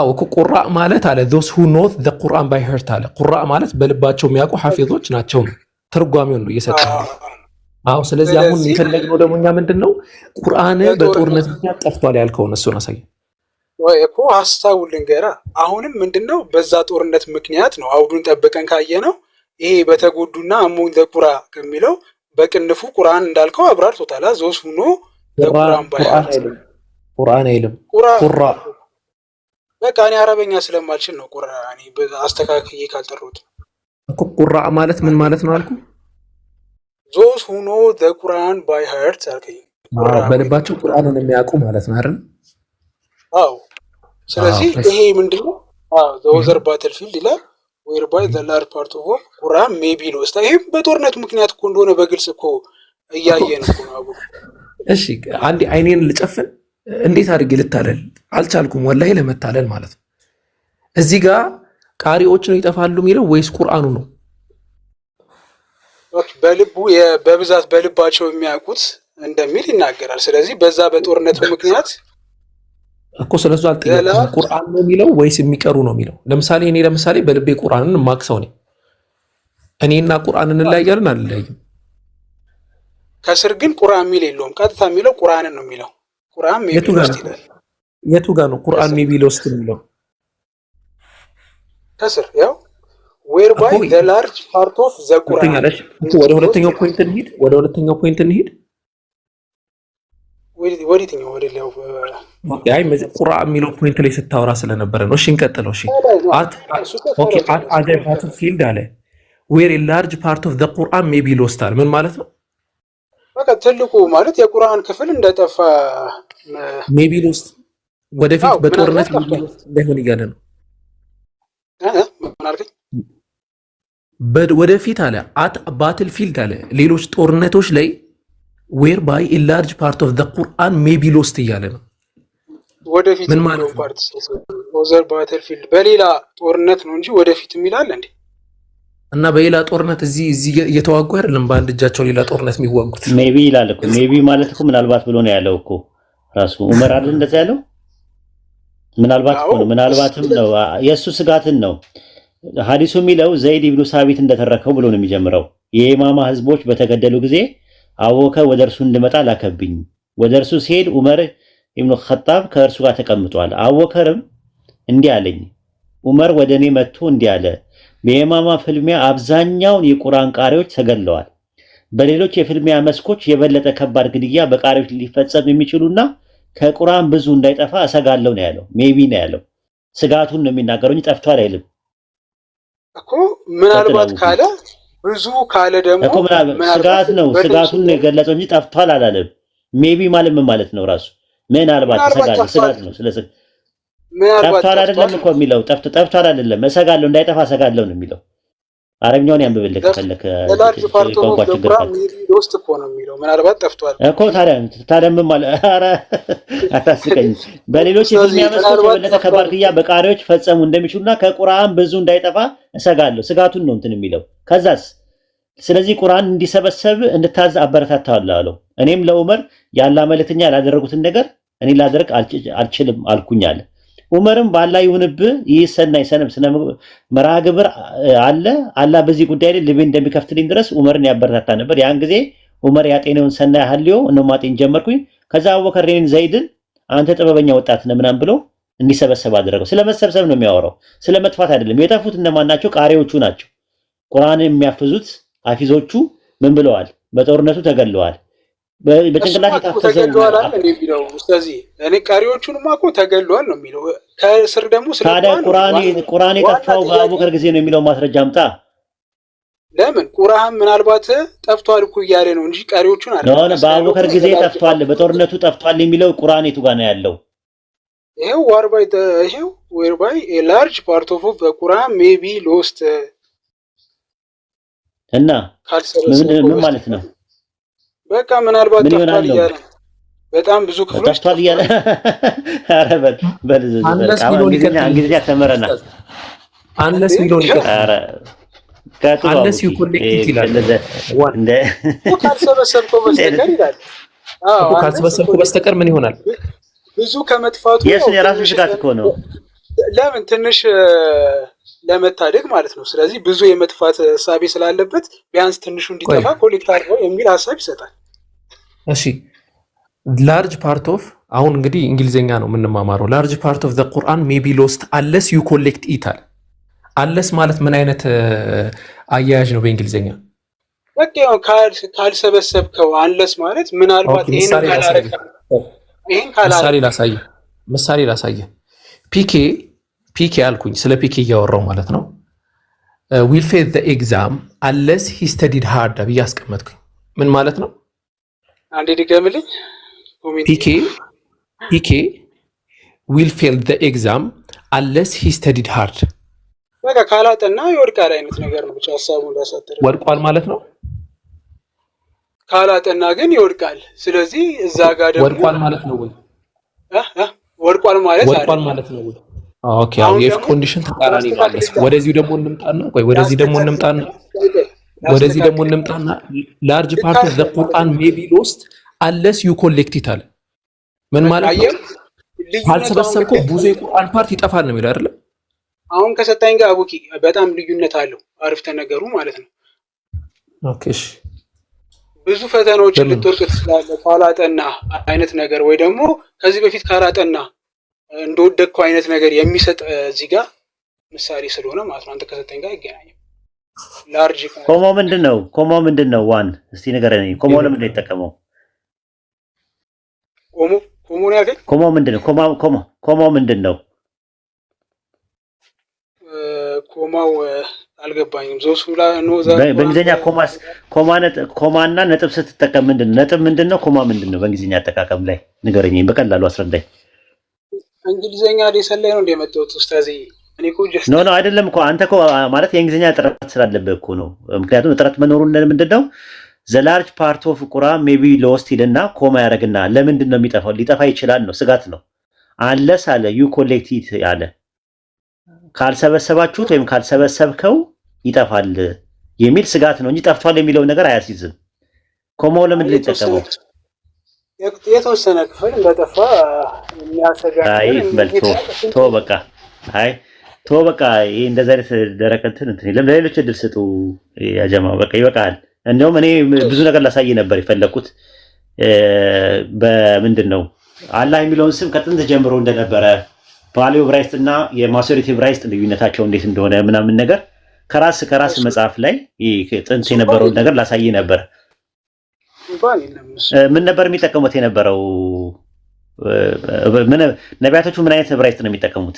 እኮ ቁራ ማለት አለ those who know the Quran by heart አለ። ቁራ ማለት በልባቸው የሚያውቁ ሐፊዞች ናቸው ነው ትርጓሜውን ነው እየሰጠው። አዎ ስለዚህ አሁን የፈለግነው ደግሞ እኛ ምንድነው ቁርአን በጦርነት ምክንያት ጠፍቷል ያልከውን እሱን አሳይ ወይ እኮ ሐሳቡን ልንገራ። አሁንም ምንድነው በዛ ጦርነት ምክንያት ነው አውዱን ጠብቀን ካየነው ይሄ በተጎዱና አሞን ዘቁራ ከሚለው በቅንፉ ቁርአን እንዳልከው አብራርቶታል። those who know the Quran by heart ቁርአን አይልም ቁራ በቃ እኔ አረበኛ ስለማልችል ነው ቁራ እኔ አስተካክዬ ካልጠሩት እኮ ቁራ ማለት ምን ማለት ነው አልኩ? those who know the Quran by heart አልከኝ በልባቸው ቁርአንን የሚያውቁ ማለት ነው አይደል? አዎ ስለዚህ ይሄ ምንድነው the other battlefield ይላል whereby the large part of Quran may be lost። ይሄ በጦርነቱ ምክንያት እኮ እንደሆነ በግልጽ እኮ እያየን እኮ ነው። እሺ አንዴ አይኔን ልጨፍን እንዴት አድርጌ ልታለል አልቻልኩም ወላሂ ለመታለል ማለት ነው። እዚህ ጋር ቃሪዎች ነው ይጠፋሉ የሚለው ወይስ ቁርአኑ ነው? በልቡ በብዛት በልባቸው የሚያውቁት እንደሚል ይናገራል። ስለዚህ በዛ በጦርነቱ ምክንያት እኮ ስለሱ አልጠየቅኩም። ቁርአን ነው የሚለው ወይስ የሚቀሩ ነው የሚለው? ለምሳሌ በልቤ ቁርአንን ማክሰው ነኝ እኔና ቁርአንን እንለያያለን አንለያይም? ከስር ግን ቁርአን የሚል የለውም። ቀጥታ የሚለው ቁርአንን ነው የሚለው። ቁርአን ሜቢ ሎስት ይላል። የቱ ጋር ነው ቁርአን ሜቢ ሎስት የሚለው? ከስር ያው whereby the large part of the Quran ወደ ሁለተኛው ፖይንት እንሂድ። ወዲትኛው ወዲላው አይ ቁርአን የሚለው ፖይንት ላይ ስታወራ ስለነበረ ነው። እሺ እንቀጥለው። እሺ at other battlefield አለ where a large part of the Quran may be lost አለ። ምን ማለት ነው? በቃ ትልቁ ማለት የቁርአን ክፍል እንደጠፋ may be lost ወደፊት በጦርነት እንዳይሆን እያለ ነው። ወደፊት አለ at battlefield አለ ሌሎች ጦርነቶች ላይ whereby a large part of the Quran may be lost እያለ ነው። ወደፊት ምን ማለት ነው? ኦዘር ባትልፊልድ በሌላ ጦርነት ነው እንጂ ወደፊት የሚላል እንዴ? እና በሌላ ጦርነት እዚህ እየተዋጉ አይደለም በአንድ እጃቸው ሌላ ጦርነት የሚዋጉት። ሜቢ ይላል እኮ ሜቢ ማለት እኮ ምናልባት ብሎ ነው ያለው እኮ ራሱ ዑመር አይደል እንደዛ ያለው? ምናልባት እኮ ነው ምናልባትም ነው የሱ ስጋትን ነው ሐዲሱ የሚለው ዘይድ ኢብኑ ሳቢት እንደተረከው ብሎ ነው የሚጀምረው። የኢማማ ህዝቦች በተገደሉ ጊዜ አወከር ወደ እርሱ እንድመጣ ላከብኝ። ወደ እርሱ ሲሄድ ዑመር ኢብኑ ኸጣብ ከእርሱ ጋር ተቀምጧል። አወከርም እንዲህ አለኝ፣ ዑመር ወደ እኔ መጥቶ እንዲህ አለ፣ በኢማማ ፍልሚያ አብዛኛውን የቁርአን ቃሪዎች ተገድለዋል። በሌሎች የፍልሚያ መስኮች የበለጠ ከባድ ግድያ በቃሪዎች ሊፈጸም የሚችሉና ከቁርአን ብዙ እንዳይጠፋ እሰጋለሁ ነው ያለው። ሜቢ ነው ያለው። ስጋቱን ነው የሚናገረው እንጂ ጠፍቷል አይልም እኮ። ምናልባት ካለ ብዙ ካለ ደግሞ እኮ ስጋት ነው ስጋቱን ነው የገለጸው እንጂ ጠፍቷል አላለም። ሜቢ ማለት ምን ማለት ነው ራሱ? ምናልባት ስጋት ነው ስለዚህ ጠፍቷል አይደለም እኮ የሚለው ጠፍቷል አይደለም እሰጋለሁ እንዳይጠፋ እሰጋለሁ ነው የሚለው። አረብኛውን ያንብብልህ ከፈለክ ውስጥ እኮ ነው የሚለው ምናልባት ጠፍቷል እኮ። ታዲያ ምን ማለት ኧረ አታስቀኝ። በሌሎች የፍልሚያ መስኮች የበለጠ ከባድ ግድያ በቃሪዎች ፈጸሙ እንደሚችሉና ከቁርአን ብዙ እንዳይጠፋ እሰጋለሁ። ስጋቱን ነው እንትን የሚለው። ከዛስ ስለዚህ ቁርአን እንዲሰበሰብ እንድታዝ አበረታታለሁ አለው። እኔም ለዑመር ያላ መልእክተኛ ያላደረጉትን ነገር እኔ ላደርግ አልችልም አልኩኝ አለ። ዑመርም ባላ ይሁንብህ ይህ ሰናይ ሰነፍ ስነ መርሃ ግብር አለ አላህ በዚህ ጉዳይ ላይ ልቤ እንደሚከፍትልኝ ድረስ ዑመርን ያበረታታ ነበር። ያን ጊዜ ዑመር ያጤነውን ሰናይ ሐልዮ ነው ማጤን ጀመርኩኝ። ከዛ አቡበከርን ዘይድን አንተ ጥበበኛ ወጣት ነህ ምናምን ብሎ እንዲሰበሰብ አደረገው። ስለመሰብሰብ ነው የሚያወራው፣ ስለመጥፋት አይደለም። የጠፉት እነማን ናቸው? ቃሪዎቹ ናቸው። ቁርአንን የሚያፍዙት አፊዞቹ ምን ብለዋል? በጦርነቱ ተገለዋል። በጭንቅላት ተገለዋል አይደል የሚለው። ስለዚህ እኔ ቃሪዎቹንማ እኮ ተገለዋል ነው የሚለው። ከስር ደግሞ ታዲያ ቁርአን የጠፋው በአቡበከር ጊዜ ነው የሚለው ማስረጃ አምጣ። ለምን ቁርአን ምናልባት ጠፍቷል እኮ እያለ ነው እንጂ ቃሪዎቹን አይደል። ነው በአቡበከር ጊዜ ጠፍቷል፣ በጦርነቱ ጠፍቷል የሚለው ቁርአን የቱ ጋር ነው ያለው? ይሄው whereby a large part of the Quran may be lost እና ምን ማለት ነው? በቃ ምናልባት ጠፍቷል እያለ በጣም ብዙ ክፍሎች ጠፍቷል እያለ ኧረ እንግሊዝኛ ተመረና አንለስ ሚሊዮን ኧረ አንለስ ዩ ኮኔክት ይላል እንደ ካልሰበሰብከው በስተቀር ይላል። እኮ ካልሰበሰብከው በስተቀር ምን ይሆናል? ብዙ ከመጥፋቱ የራሱ ስጋት እኮ ነው። ለምን ትንሽ ለመታደግ ማለት ነው። ስለዚህ ብዙ የመጥፋት ሐሳብ ስላለበት ቢያንስ ትንሹ እንዲጠፋ ኮሌክት አድርገው የሚል ሐሳብ ይሰጣል። እሺ ላርጅ ፓርት ኦፍ አሁን እንግዲህ እንግሊዘኛ ነው የምንማማረው። ላርጅ ፓርት ኦፍ ዘ ቁርአን ሜይ ቢ ሎስት አንለስ ዩ ኮሌክት ኢት አለ። አንለስ ማለት ምን አይነት አያያዥ ነው በእንግሊዘኛ? በቃ ያው ካልሰበሰብከው አንለስ ማለት ምናልባት ይሄን ካላረከ ምሳሌ ላሳየ ፒኬ አልኩኝ። ስለ ፒኬ እያወራው ማለት ነው። ዊል ፌል ዘ ኤግዛም አንለስ ሂ ስተዲድ ሃርድ ብዬ አስቀመጥኩኝ። ምን ማለት ነው? አንዴ ድገምልኝ። ፒኬ ዊል ፌል ዘ ኤግዛም አንለስ ሂ ስተዲድ ሃርድ። በቃ ካላጠና ይወድቃል አይነት ነገር ነው። ብቻ ሐሳቡን ላሳጥር። ወድቋል ማለት ነው። ካላጠና ግን ይወድቃል። ስለዚህ እዛ ጋር ደግሞ ወድቋል ማለት ነው ወይ? ወድቋል ማለት ነው ወይ? ኦኬ አሁን የፍ ኮንዲሽን ተቃራኒ ማለት ነው። ወደዚህ ደግሞ እንምጣና ላርጅ ፓርት ኦፍ ዘ ቁርአን ሜይ ቢ ሎስት አንለስ ዩ ኮሌክት ኢት አለ። ምን ማለት ነው? ካልሰበሰብከው ብዙ የቁርአን ፓርት ይጠፋል ነው የሚለው አይደል? አሁን ከሰጣኝ ጋር አቡኪ በጣም ልዩነት አለው አረፍተ ነገሩ ማለት ነው። ኦኬ እሺ ብዙ ፈተናዎች ልትወርቅ ትችላለህ ካላጠና አይነት ነገር ወይ ደግሞ ከዚህ በፊት ካላጠና እንደወደቅከው አይነት ነገር የሚሰጥ እዚህ ጋር ምሳሌ ስለሆነ ማለት ነው። አንተ ከሰጠኝ ጋር ይገናኛል። ላርጅ ኮሞ ምንድነው? ዋን እስቲ ንገረኝ። ኮሞ ለምን ነው የተጠቀመው? ኮሞ ነው ያልከኝ? ኮማው ምንድነው? ኮማው ምንድነው? ኮማው አልገባኝም። ዞሱላ ነው በእንግሊዝኛ ኮማና ነጥብ ስትጠቀም ምንድነው? ኮማ ምንድነው? በእንግሊዝኛ አጠቃቀም ላይ ንገረኝ፣ በቀላሉ አስረዳኝ። እንግሊዝኛ ሌሰን ላይ ነው እንደመጣሁት ኡስታዚ። እኔ እኮ ጀስት ኖ አይደለም እኮ አንተ እኮ ማለት የእንግሊዝኛ ጥረት ስላለብህ እኮ ነው። ምክንያቱም ጥረት መኖሩን ምንድነው the large part of ቁርአን maybe lost ይልና ኮማ ያደርግና ለምንድን ነው የሚጠፋው? ሊጠፋ ይችላል ነው፣ ስጋት ነው። አንለስ አለ you collect it ያለ ካልሰበሰባችሁት ወይም ካልሰበሰብከው ይጠፋል የሚል ስጋት ነው እንጂ ጠፍቷል የሚለው ነገር አያስይዝም። ኮማው ለምን ሊጠቀመው? የተወሰነ ክፍል እንደጠፋ የሚያሰጋ አይ በልቶ በቃ አይ ቶ በቃ ይሄ እንደዛ አይነት ደረቅ እንትን ለሌሎች እድል ስጡ ያጀማው በቃ ይበቃል። እንደውም እኔ ብዙ ነገር ላሳይ ነበር የፈለኩት በምንድን ነው አላህ የሚለውን ስም ከጥንት ጀምሮ እንደነበረ ፓሊዮ ብራይስት እና የማሶሪቲ ብራይስት ልዩነታቸው እንዴት እንደሆነ ምናምን ነገር ከራስ መጽሐፍ ላይ ጥንት የነበረውን ነገር ላሳይ ነበር። ምን ነበር የሚጠቀሙት የነበረው? ነቢያቶቹ ምን አይነት ብራይስት ነው የሚጠቀሙት?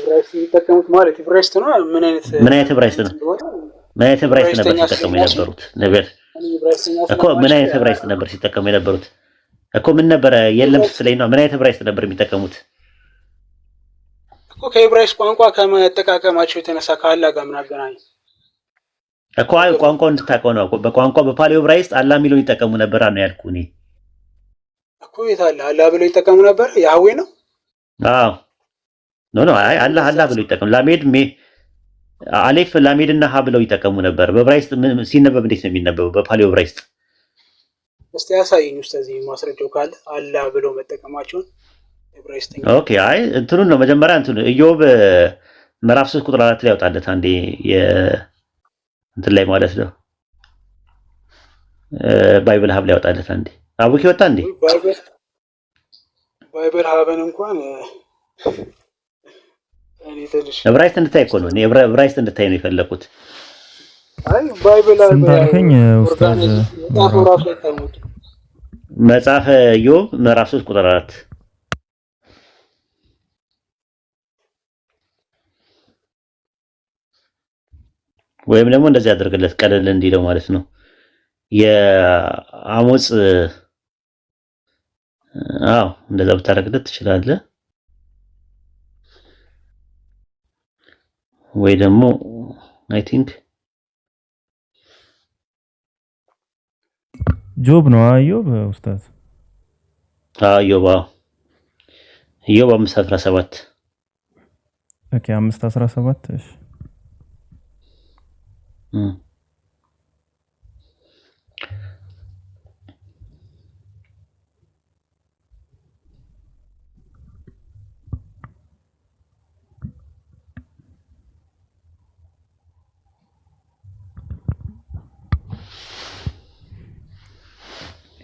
ብራይስት የሚጠቀሙት ማለት ብራይስት ነው። ምን አይነት ብራይስት ነው? ምን አይነት ብራይስት ነበር ሲጠቀሙ የነበሩት ነቢያት እኮ? ምን አይነት ብራይስት ነበር ሲጠቀሙ የነበሩት እኮ? ምን ነበር የለም ስለኝ ነው። ምን አይነት ብራይስት ነበር የሚጠቀሙት እኮ? ከዕብራይስጥ ቋንቋ ከመጠቃቀማቸው የተነሳ ከአላህ ጋር ምን አገናኝ እኮ? ቋንቋውን እንድታውቀው ነው። በቋንቋ በፓሊዮ ብራይስጥ አላህ የሚለውን ይጠቀሙ ነበር ነው ያልኩህ እኔ እኮ። የት አለ አላህ ብለው ይጠቀሙ ነበር? ያህዌ ነው። አዎ ኖ አይ አላህ ብለው ይጠቀሙ ላሜድ አሌፍ ላሜድ እና ሀ ብለው ይጠቀሙ ነበር። በብራይስጥ ሲነበብ እንዴት ነው የሚነበበው በፓሊዮ ብራይስጥ? እስቲ ያሳየኝ ኡስታዚ ማስረጃው ካለ አላህ ብለው መጠቀማቸውን ዕብራይስጥኛ። ኦኬ አይ እንትኑን ነው መጀመሪያ ኢዮብ ምዕራፍ 3 ቁጥር 4 ላይ ያወጣለት አንዴ እንትን ላይ ማለት ነው ባይብል ሀብ ላይ ያወጣለት አንዴ አቡኪ ወጣ እንዴ ባይብል ሀብን እንኳን ዕብራይስጥ እንድታይ እኮ ነው። እኔ ዕብራይስጥ እንድታይ ነው የፈለኩት። አይ ባይብል ስንታልከኝ ኡስታዝ መጽሐፈ ኢዮብ ምዕራፍ 3 ቁጥር 4 ወይም ደግሞ እንደዚህ አድርግለት ቀለል እንዲለው ማለት ነው። የአሞጽ እንደዛ ብታረግለት ትችላለህ። ወይ ደግሞ አይ ቲንክ ጆብ ነው ኢዮብ ኡስታዝ። ኢዮብ 5:17 ኦኬ 5:17 እሺ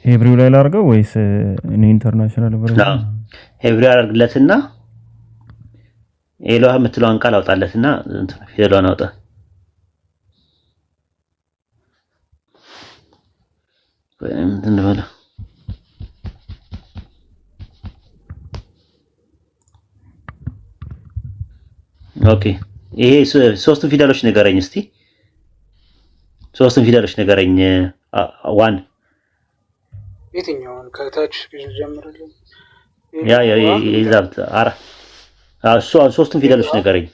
ሄብሪው ላይ ላርገው ወይስ እኔ ኢንተርናሽናል ቨርዥን? ሄብሪው አርግለትና ኤሎሃ የምትለውን ቃል አውጣለትና ፊደሏን አውጣ። እንትን በለ ኦኬ። ይሄ ሶስቱን ፊደሎች ንገረኝ እስቲ። ሶስቱን ፊደሎች ንገረኝ። ዋን የትኛውን ከታች ጀምረልኝ? ይዛብት ሶስቱን ፊደሎች ንገረኝ።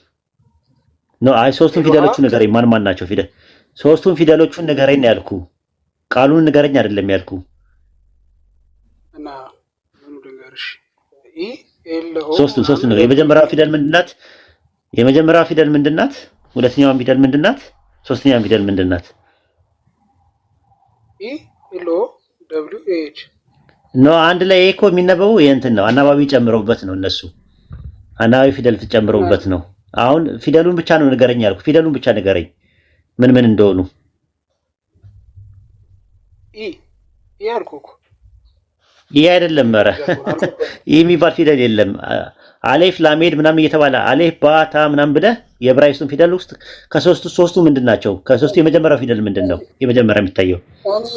ሶስቱን ፊደሎቹ ንገረኝ። ማን ናቸው ፊደል? ሶስቱን ፊደሎቹን ንገረኝ ያልኩ፣ ቃሉን ንገረኝ አይደለም ያልኩ። እና ምኑ ልንገርሽ? ሶስቱን ንገረኝ። የመጀመሪያው ፊደል ምንድናት? ሁለተኛው ፊደል ምንድናት? ሶስተኛው ፊደል ምንድናት? አንድ ላይ እኮ የሚነበበው የእንትን ነው። አናባቢ ጨምረውበት ነው እነሱ። አናባቢ ፊደል ጨምረውበት ነው። አሁን ፊደሉን ብቻ ነው ንገረኝ ያልኩ። ፊደሉን ብቻ ንገረኝ ምን እንደሆኑ። ያልኩ ይሄ አይደለም። ኧረ ይሄ የሚባል ፊደል የለም። አሌፍ ላሜድ ምናምን እየተባለ አሌፍ ባታ ምናምን ብለህ የዕብራይስጡን ፊደል ውስጥ ሶስቱ ምንድናቸው? ከሶስቱ የመጀመሪያው ፊደል ምንድነው? የመጀመሪያ የሚታየው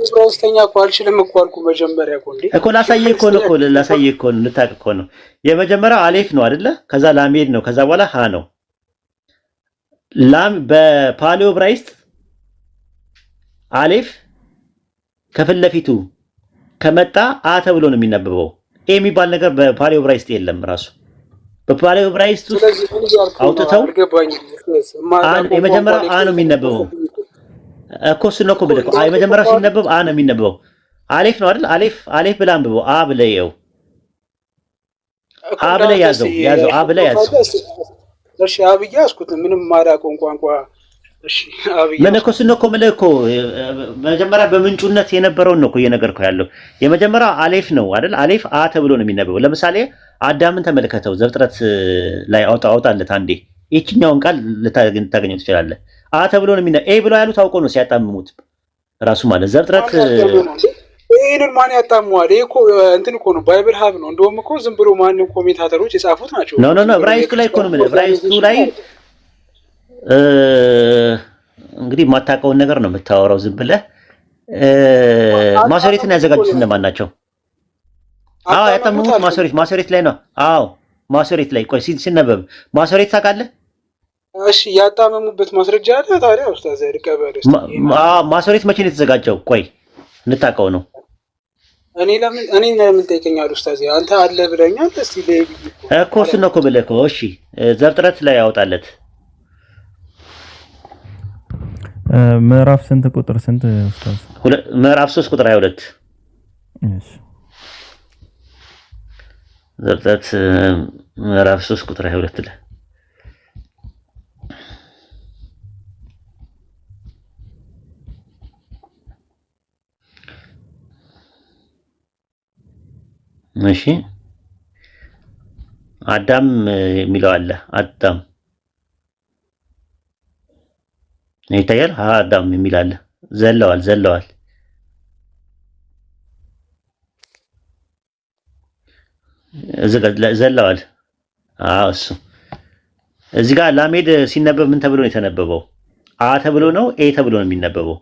ዕብራይስጥኛ እኮ አልችልም እኮ አልኩ። መጀመሪያ እኮ ላሳየህ እኮ ነው ልታውቅ እኮ ነው። የመጀመሪያው አሌፍ ነው አይደለ? ከዛ ላሜድ ነው። ከዛ በኋላ ሀ ነው። ላም በፓሊዮ ዕብራይስጥ አሌፍ ከፊት ለፊቱ ከመጣ አ ተብሎ ነው የሚነበበው። ኤ የሚባል ነገር በፓሊዮ ዕብራይስጥ የለም። ራሱ በፓሊዮ ዕብራይስጥ ውስጥ አውጥተው የመጀመሪያው አ ነው የሚነበበው እኮ እሱ ነው እኮ ብለህ የመጀመሪያው ሲነበብ አ ነው የሚነበበው። አሌፍ ነው አይደል? አሌፍ ብለህ አንብበው። አ ብለህ ይኸው አ ብለህ ያዘው አ ብለህ ያዘው። እሺ አብዬ ያዝኩት ምንም ማዳቆን ቋንቋ። እሺ አብዬ ምን እኮ እሱ ነው እኮ የምልህ እኮ መጀመሪያ በምንጩነት የነበረውን ነው እኮ እየነገርኩህ ያለው። የመጀመሪያው አሌፍ ነው አይደል? አሌፍ አ ተብሎ ነው የሚነበበው። ለምሳሌ አዳምን ተመልከተው። ዘፍጥረት ላይ አውጣለት አንዴ። ይችኛውን ቃል ልታገኘው ትችላለህ። አ ተብሎ ነው የሚነበበው። ኤ ብለው ያሉት አውቆ ነው ሲያጣምሙት ራሱ ማለት ዘፍጥረት። ይሄንን ማን ያጣመዋል? ይሄ እኮ እንትን እኮ ነው ባይብል ሀብ ነው። እንደውም እኮ ዝም ብሎ ማንም ኮሜንታተሮች የጻፉት ናቸው። ኖ ዕብራይስጡ ላይ እኮ ነው የምልህ። ዕብራይስጡ ላይ እንግዲህ የማታውቀውን ነገር ነው የምታወራው ዝም ብለህ። ማሶሬትን ያዘጋጁት እነማን ናቸው? አዎ ያጣመሙት ማሶሬት ላይ ነው። አዎ ማሶሬት ላይ ቆይ ሲነበብ ማሶሬት ታውቃለህ? እሺ ያጣመሙበት ማስረጃ አለ ታዲያ? ኡስታዝ ልቀበል። ማሶሬት መቼ ነው የተዘጋጀው? ቆይ እንታውቀው ነው። እኔ ለምን ጠይቀኛለህ ኡስታዝ? አንተ አለ ብለኛል። እስቲ ለይብ እኮ እሱን ነው እኮ ብለህ እኮ። እሺ ዘፍጥረት ላይ ያወጣለት ምዕራፍ ስንት ቁጥር ስንት ኡስታዝ? ምዕራፍ 3 ቁጥር 22። እሺ ዘፍጥረት ምዕራፍ 3 ቁጥር 22 ላይ እሺ አዳም የሚለው አለ። አዳም ይታያል። አዳም የሚል አለ። ዘለዋል ዘለዋል። እሱ እዚህ ጋር ላሜድ ሲነበብ ምን ተብሎ ነው የተነበበው? አ ተብሎ ነው ኤ ተብሎ ነው የሚነበበው?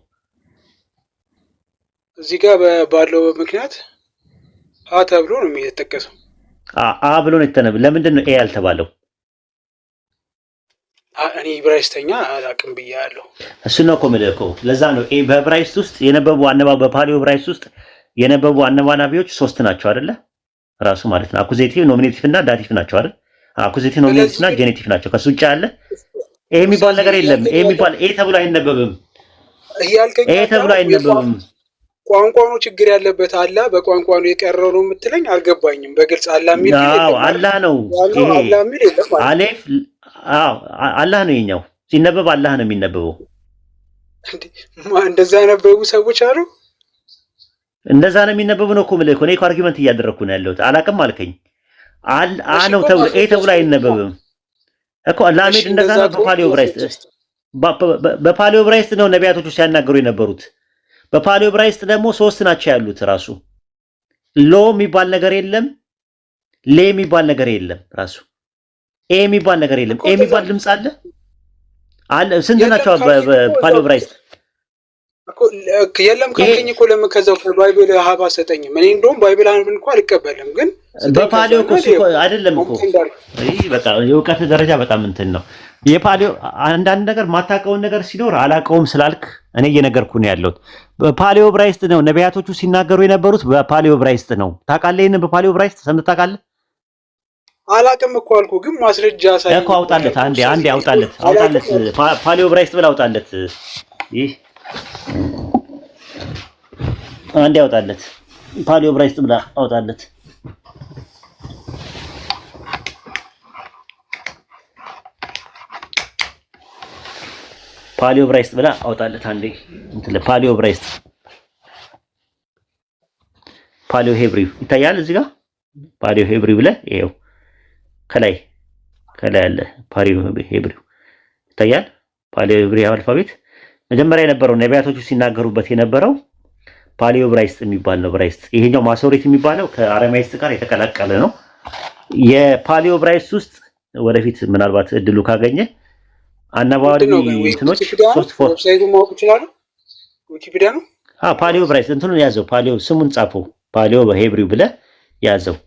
እዚህ ጋር ባለው ምክንያት አ ተብሎ ነው የሚጠቀሰው። አ ብሎ ነው የተነበበው። ለምንድን ነው ኤ ያልተባለው? እኔ ዕብራይስጥኛ አላውቅም ብያለሁ። እሱ ነው እኮ የምልህ እኮ። ለዛ ነው ኤ በዕብራይስጥ ውስጥ የነበቡ በፓሊዮ ዕብራይስጥ ውስጥ የነበቡ አነባናቢዎች 3 ናቸው አይደለ? ራሱ ማለት ነው አኩዜቲቭ፣ ኖሚኔቲቭ እና ዳቲቭ ናቸው አይደል? አኩዜቲቭ፣ ኖሚኔቲቭ እና ጄኔቲቭ ናቸው። ከሱ ውጭ ያለ ኤ የሚባል ነገር የለም። ኤ ተብሎ አይነበብም። ኤ ተብሎ አይነበብም። ቋንቋ ነው ችግር ያለበት። አላ በቋንቋ ነው የቀረው ነው የምትለኝ? አልገባኝም በግልጽ። አላ የሚል አላህ ነው ይሄ አሌፍ። አላህ ነው የኛው ሲነበብ አላህ ነው የሚነበበው። እንደዛ ያነበቡ ሰዎች አሉ። እንደዛ ነው የሚነበቡ ነው እኮ የምልህ እኮ። እኔ እኮ አርጊመንት እያደረግኩ ነው ያለሁት። አላውቅም አልከኝ። አ ነው ተብሎ ኤ ተብሎ አይነበብም እኮ። ላሜድ እንደዛ ነው በፓሊዮ ዕብራይስጥ። በፓሊዮ ዕብራይስጥ ነው ነቢያቶቹ ሲያናገሩ የነበሩት። በፓሊዮ ዕብራይስጥ ደግሞ 3 ናቸው ያሉት። ራሱ ሎ የሚባል ነገር የለም፣ ሌ የሚባል ነገር የለም፣ ራሱ ኤ የሚባል ነገር የለም። ኤ የሚባል ድምጽ አለ። ስንት ናቸው በፓሊዮ ዕብራይስጥ? የለም ካልከኝ እኮ ለምን ከዛው ከባይብል ሀብ አሰጠኝም? እኔ እንደውም ባይብል አንብን እንኳን አልቀበልም፣ ግን በፓሊዮ እኮ አይደለም እኮ። ይሄ በቃ የእውቀት ደረጃ በጣም እንትን ነው። የፓሊዮ አንዳንድ ነገር ማታውቀውን ነገር ሲኖር አላውቀውም ስላልክ እኔ እየነገርኩ ነው ያለሁት። በፓሊዮ ዕብራይስጥ ነው ነቢያቶቹ ሲናገሩ የነበሩት። በፓሊዮ ዕብራይስጥ ነው። ታውቃለህ? ይሄንን በፓሊዮ ዕብራይስጥ ሰምተህ ታውቃለህ? አላውቅም እኮ አልኩህ፣ ግን ማስረጃ ሳይ እኮ አውጣለት። አንዴ አውጣለት። ፓሊዮ ዕብራይስጥ ብለህ አውጣለት። ይህ አንዴ አውጣለት። ፓሊዮ ዕብራይስጥ ብለህ አውጣለት። ፓሊዮ ዕብራይስጥ ብለህ አውጣለት አንዴ። እንትን ፓሊዮ ዕብራይስጥ ፓሊዮ ሄብሪው ይታያል እዚህ ጋር። ፓሊዮ ሄብሪው ብለህ ይኸው ከላይ አለ ፓሊዮ ሄብሪው ይታያል። ፓሊዮ ሄብሪው አልፋቤት መጀመሪያ የነበረው ነቢያቶቹ ሲናገሩበት የነበረው ፓሊዮ ዕብራይስጥ የሚባል ነው። ዕብራይስጥ ይሄኛው ማሶሬት የሚባለው ከአረማይስጥ ጋር የተቀላቀለ ነው። የፓሊዮ ብራይስ ውስጥ ወደፊት ምናልባት እድሉ ካገኘ አናባሪ እንትኖች 3 ፎር ዌብሳይቱን ማወቅ ይችላል። ዊኪፒዲያ ነው። ፓሊዮ ብራይስ እንትኑን ያዘው። ፓሊዮ ስሙን ጻፈው። ፓሊዮ በሄብሪው ብለህ ያዘው።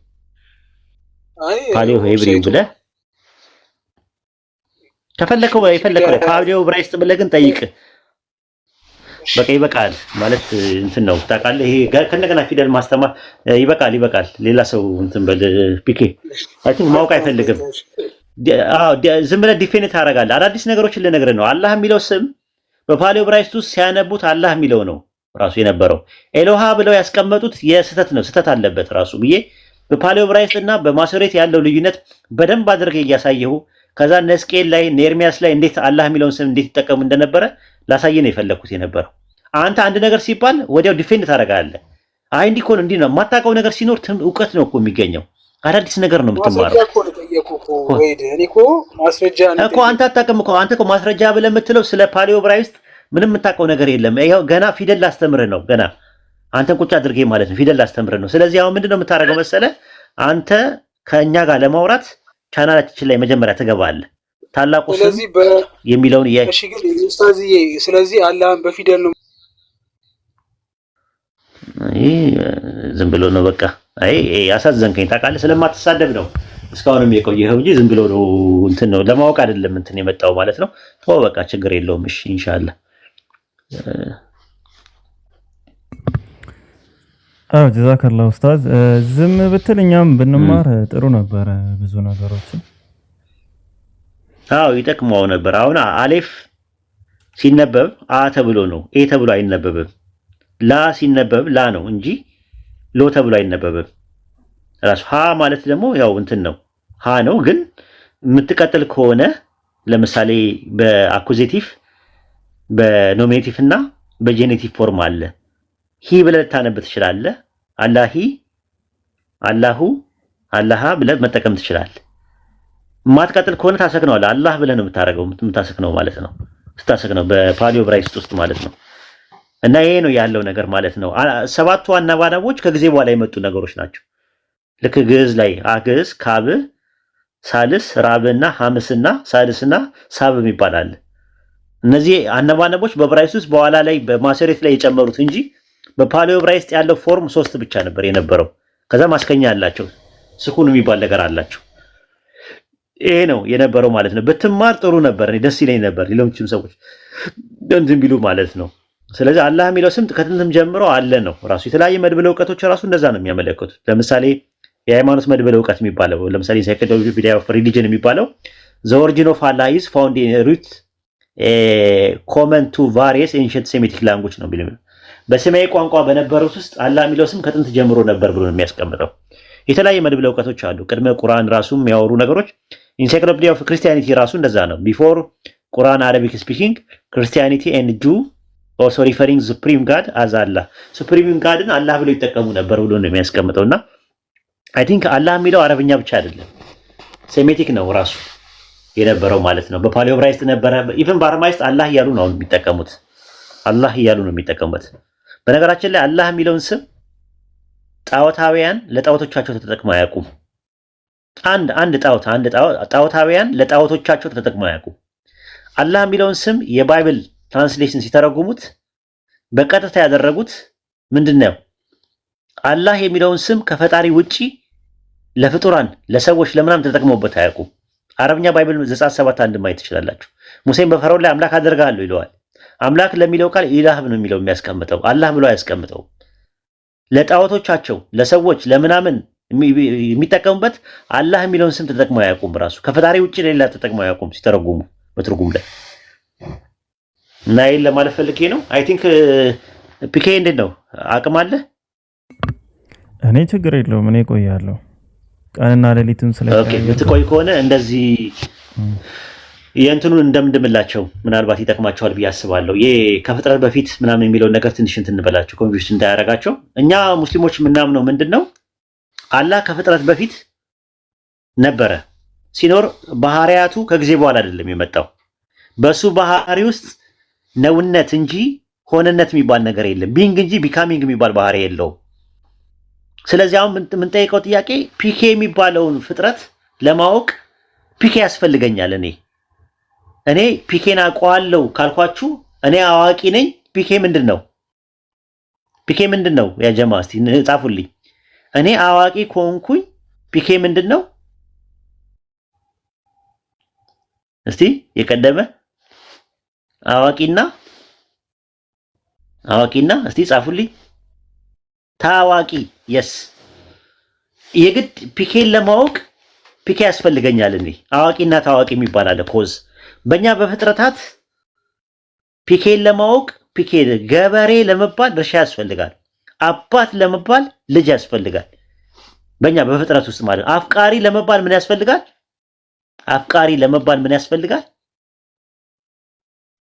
ፓሊዮ ሄብሪው ብለህ ከፈለከው የፈለከው ፓሊዮ ብራይስ ብለህ ግን ጠይቅ። በቃ ይበቃል ማለት እንትን ነው ታውቃለህ። ይሄ ከነገና ፊደል ማስተማር ይበቃል። ሌላ ሰው እንትን በል ፒኬ አይ ቲንክ ማወቅ አይፈልግም። ዝም ብለህ ዲፌንድ ታደርጋለህ። አዳዲስ ነገሮችን ልነግርህ ነው። አላህ የሚለው ስም በፓሊዮ ብራይስት ውስጥ ሲያነቡት አላህ የሚለው ነው ራሱ የነበረው። ኤሎሃ ብለው ያስቀመጡት የስህተት ነው፣ ስህተት አለበት ራሱ ብዬ በፓሊዮ ብራይስት እና በማሶሬት ያለው ልዩነት በደንብ አድርገህ እያሳየሁ ከዛ ነስቄል ላይ ኤርሚያስ ላይ እንዴት አላህ የሚለውን ስም እንዴት ይጠቀሙ እንደነበረ ላሳየ ነው የፈለኩት የነበረው። አንተ አንድ ነገር ሲባል ወዲያው ዲፌንድ ታደርጋለህ። አይ እንዲህ እኮ ነው እንዲህ ነው። የማታውቀው ነገር ሲኖር እውቀት ነው እኮ የሚገኘው። አዳዲስ ነገር ነው የምትማረው እኮ አንተ አታውቅም እኮ። አንተ እኮ ማስረጃ ብለህ የምትለው ስለ ፓሊዮ ብራይስት ምንም የምታውቀው ነገር የለም። ይኸው ገና ፊደል ላስተምርህ ነው። ገና አንተን ቁጭ አድርጌ ማለት ነው ፊደል ላስተምርህ ነው። ስለዚህ አሁን ምንድነው የምታደርገው መሰለህ? አንተ ከእኛ ጋር ለማውራት ቻናላችን ላይ መጀመሪያ ትገባለህ። ታላቁ ስም የሚለውን እሺ፣ ግን ኡስታዝዬ ስለዚህ አላህን በፊደል ነው ዝም ብሎ ነው በቃ። አይ ያሳዘንከኝ ታውቃለህ፣ ስለማትሳደብ ነው እስካሁንም የቆየኸው እንጂ ዝም ብሎ ነው እንትን ነው ለማወቅ አይደለም እንትን የመጣው ማለት ነው። ተው በቃ ችግር የለውም። እሺ ኢንሻአላህ። አዎ ጀዛከላህ ኡስታዝ። ዝም ብትል እኛም ብንማር ጥሩ ነበረ ብዙ ነገሮችን። አዎ ይጠቅመው ነበር። አሁን አሌፍ ሲነበብ አ ተብሎ ነው፣ ኤ ተብሎ አይነበብም። ላ ሲነበብ ላ ነው እንጂ ሎ ተብሎ አይነበብም። ራሱ ሀ ማለት ደግሞ ያው እንትን ነው ሀ ነው። ግን የምትቀጥል ከሆነ ለምሳሌ በአኩዜቲቭ በኖሚኔቲቭ እና በጄኔቲቭ ፎርም አለ። ሂ ብለህ ልታነብ ትችላለህ። አላሂ፣ አላሁ፣ አላሃ ብለህ መጠቀም ትችላለህ። የማትቀጥል ከሆነ ታሰክነዋለህ። አላህ ብለህ ነው የምታሰክነው ማለት ነው። ስታሰክነው በፓሊዮ ብራይስት ውስጥ ማለት ነው። እና ይሄ ነው ያለው ነገር ማለት ነው። ሰባቱ አናባናቦች ከጊዜ በኋላ የመጡ ነገሮች ናቸው። ልክ ግዕዝ ላይ አግዕዝ፣ ካብ፣ ሳልስ፣ ራብና ሐምስና ሳልስና ሳብ ይባላል። እነዚህ አናባናቦች በብራይስት ውስጥ በኋላ ላይ በማሰሬት ላይ የጨመሩት እንጂ በፓሊዮ ብራይስት ያለው ፎርም 3 ብቻ ነበር የነበረው። ከዛ ማስከኛ አላቸው፣ ስኩን የሚባል ነገር አላቸው። ይሄ ነው የነበረው ማለት ነው። ብትማር ጥሩ ነበር፣ ደስ ይለኝ ነበር ሌሎችም ሰዎች እንትን ቢሉ ማለት ነው። ስለዚህ አላህ የሚለው ስም ከጥንትም ጀምሮ አለ ነው ራሱ። የተለያየ መድብለ እውቀቶች ራሱ እንደዛ ነው የሚያመለክቱት። ለምሳሌ የሃይማኖት መድብለ እውቀት የሚባለው ለምሳሌ ኢንሳይክሎፒዲያ ኦፍ ሪሊጅን የሚባለው ዘ ኦሪጂን ኦፍ አላህ ኢዝ ፋውንድ ኢን ሩት ኮመን ቱ ቫሪየስ ኤንሸንት ሴሚቲክ ላንጉጅ ነው የሚለው። በሰማያዊ ቋንቋ በነበሩት ውስጥ አላህ የሚለው ስም ከጥንት ጀምሮ ነበር ብሎ ነው የሚያስቀምጠው። የተለያየ መድብለ እውቀቶች አሉ። ቅድመ ቁርአን ራሱ የሚያወሩ ነገሮች ኢንሳይክሎፒዲያ ኦፍ ክርስቲያኒቲ ራሱ እንደዛ ነው። ቢፎር ቁርአን አረቢክ ስፒኪንግ ክርስቲያኒቲ ኤንድ ጁ ኦልሶ ሪፈሪንግ ሱፕሪም ጋድ አዝ አላህ፣ ሱፕሪም ጋድን አላህ ብሎ ይጠቀሙ ነበር ብሎ ነው የሚያስቀምጠውና አይ ቲንክ አላህ የሚለው አረብኛ ብቻ አይደለም ሴሜቲክ ነው ራሱ የነበረው ማለት ነው። በፓሊዮ ብራይስት ነበረ። ኢቭን በአርማይስጥ አላህ እያሉ ነው የሚጠቀሙት። አላህ እያሉ ነው የሚጠቀሙት። በነገራችን ላይ አላህ የሚለውን ስም ጣዖታውያን ለጣዖቶቻቸው ተጠቅመው አያውቁም። አንድ ጣዖታውያን ለጣዖቶቻቸው ተጠቅመው አያውቁም። አላህ የሚለውን ስም የባይብል ትራንስሌሽን ሲተረጉሙት በቀጥታ ያደረጉት ምንድነው? አላህ የሚለውን ስም ከፈጣሪ ውጪ ለፍጡራን ለሰዎች ለምናም ተጠቅመውበት አያውቁም። አረብኛ ባይብል ዘጸአት 7:1 ማየት ትችላላችሁ። ሙሴን በፈርዖን ላይ አምላክ አደርጋለሁ ይለዋል። አምላክ ለሚለው ቃል ኢላህ ነው የሚለው የሚያስቀምጠው፣ አላህ ብሎ አያስቀምጠው። ለጣዖቶቻቸው ለሰዎች ለምናምን የሚጠቀሙበት አላህ የሚለውን ስም ተጠቅመው አያውቁም። ራሱ ከፈጣሪ ውጪ ሌላ ተጠቅመው አያውቁም ሲተረጉሙ በትርጉም ላይ እና ይሄን ለማለት ፈልጌ ነው። አይ ቲንክ ፒኬ እንዴት ነው አቅም አለ? እኔ ችግር የለውም። እኔ ቆያለሁ ቀንና ሌሊትም ኦኬ የምትቆይ ከሆነ እንደዚህ የእንትኑን እንደምንድምላቸው ምናልባት ይጠቅማቸዋል ብዬ አስባለሁ። ይሄ ከፍጥረት በፊት ምናምን የሚለውን ነገር ትንሽ እንትን እንበላቸው ኮንፊውዝ እንዳያረጋቸው። እኛ ሙስሊሞች የምናምነው ምንድነው? አላህ ከፍጥረት በፊት ነበረ ሲኖር ባህሪያቱ ከጊዜ በኋላ አይደለም የመጣው። በሱ ባህሪ ውስጥ ነውነት እንጂ ሆነነት የሚባል ነገር የለም። ቢንግ እንጂ ቢካሚንግ የሚባል ባህሪ የለውም። ስለዚህ አሁን የምንጠይቀው ጥያቄ ፒኬ የሚባለውን ፍጥረት ለማወቅ ፒኬ ያስፈልገኛል። እኔ ፒኬን አውቀዋለሁ ካልኳችሁ እኔ አዋቂ ነኝ። ፒኬ ምንድን ነው? ፒኬ ምንድን ነው? ያ ጀማ እስቲ ጻፉልኝ። እኔ አዋቂ ከሆንኩኝ ፒኬ ምንድን ነው? እስቲ የቀደመ አዋቂና እስቲ ጻፉልኝ። ታዋቂ የስ የግድ ፒኬን ለማወቅ ፒኬ ያስፈልገኛል። አዋቂና ታዋቂ የሚባል አለ። ኮዝ በእኛ በፍጥረታት ፒኬን ለማወቅ ፒኬ ገበሬ ለመባል እርሻ ያስፈልጋል። አባት ለመባል ልጅ ያስፈልጋል። በእኛ በፍጥረት ውስጥ ማለት አፍቃሪ ለመባል ምን ያስፈልጋል?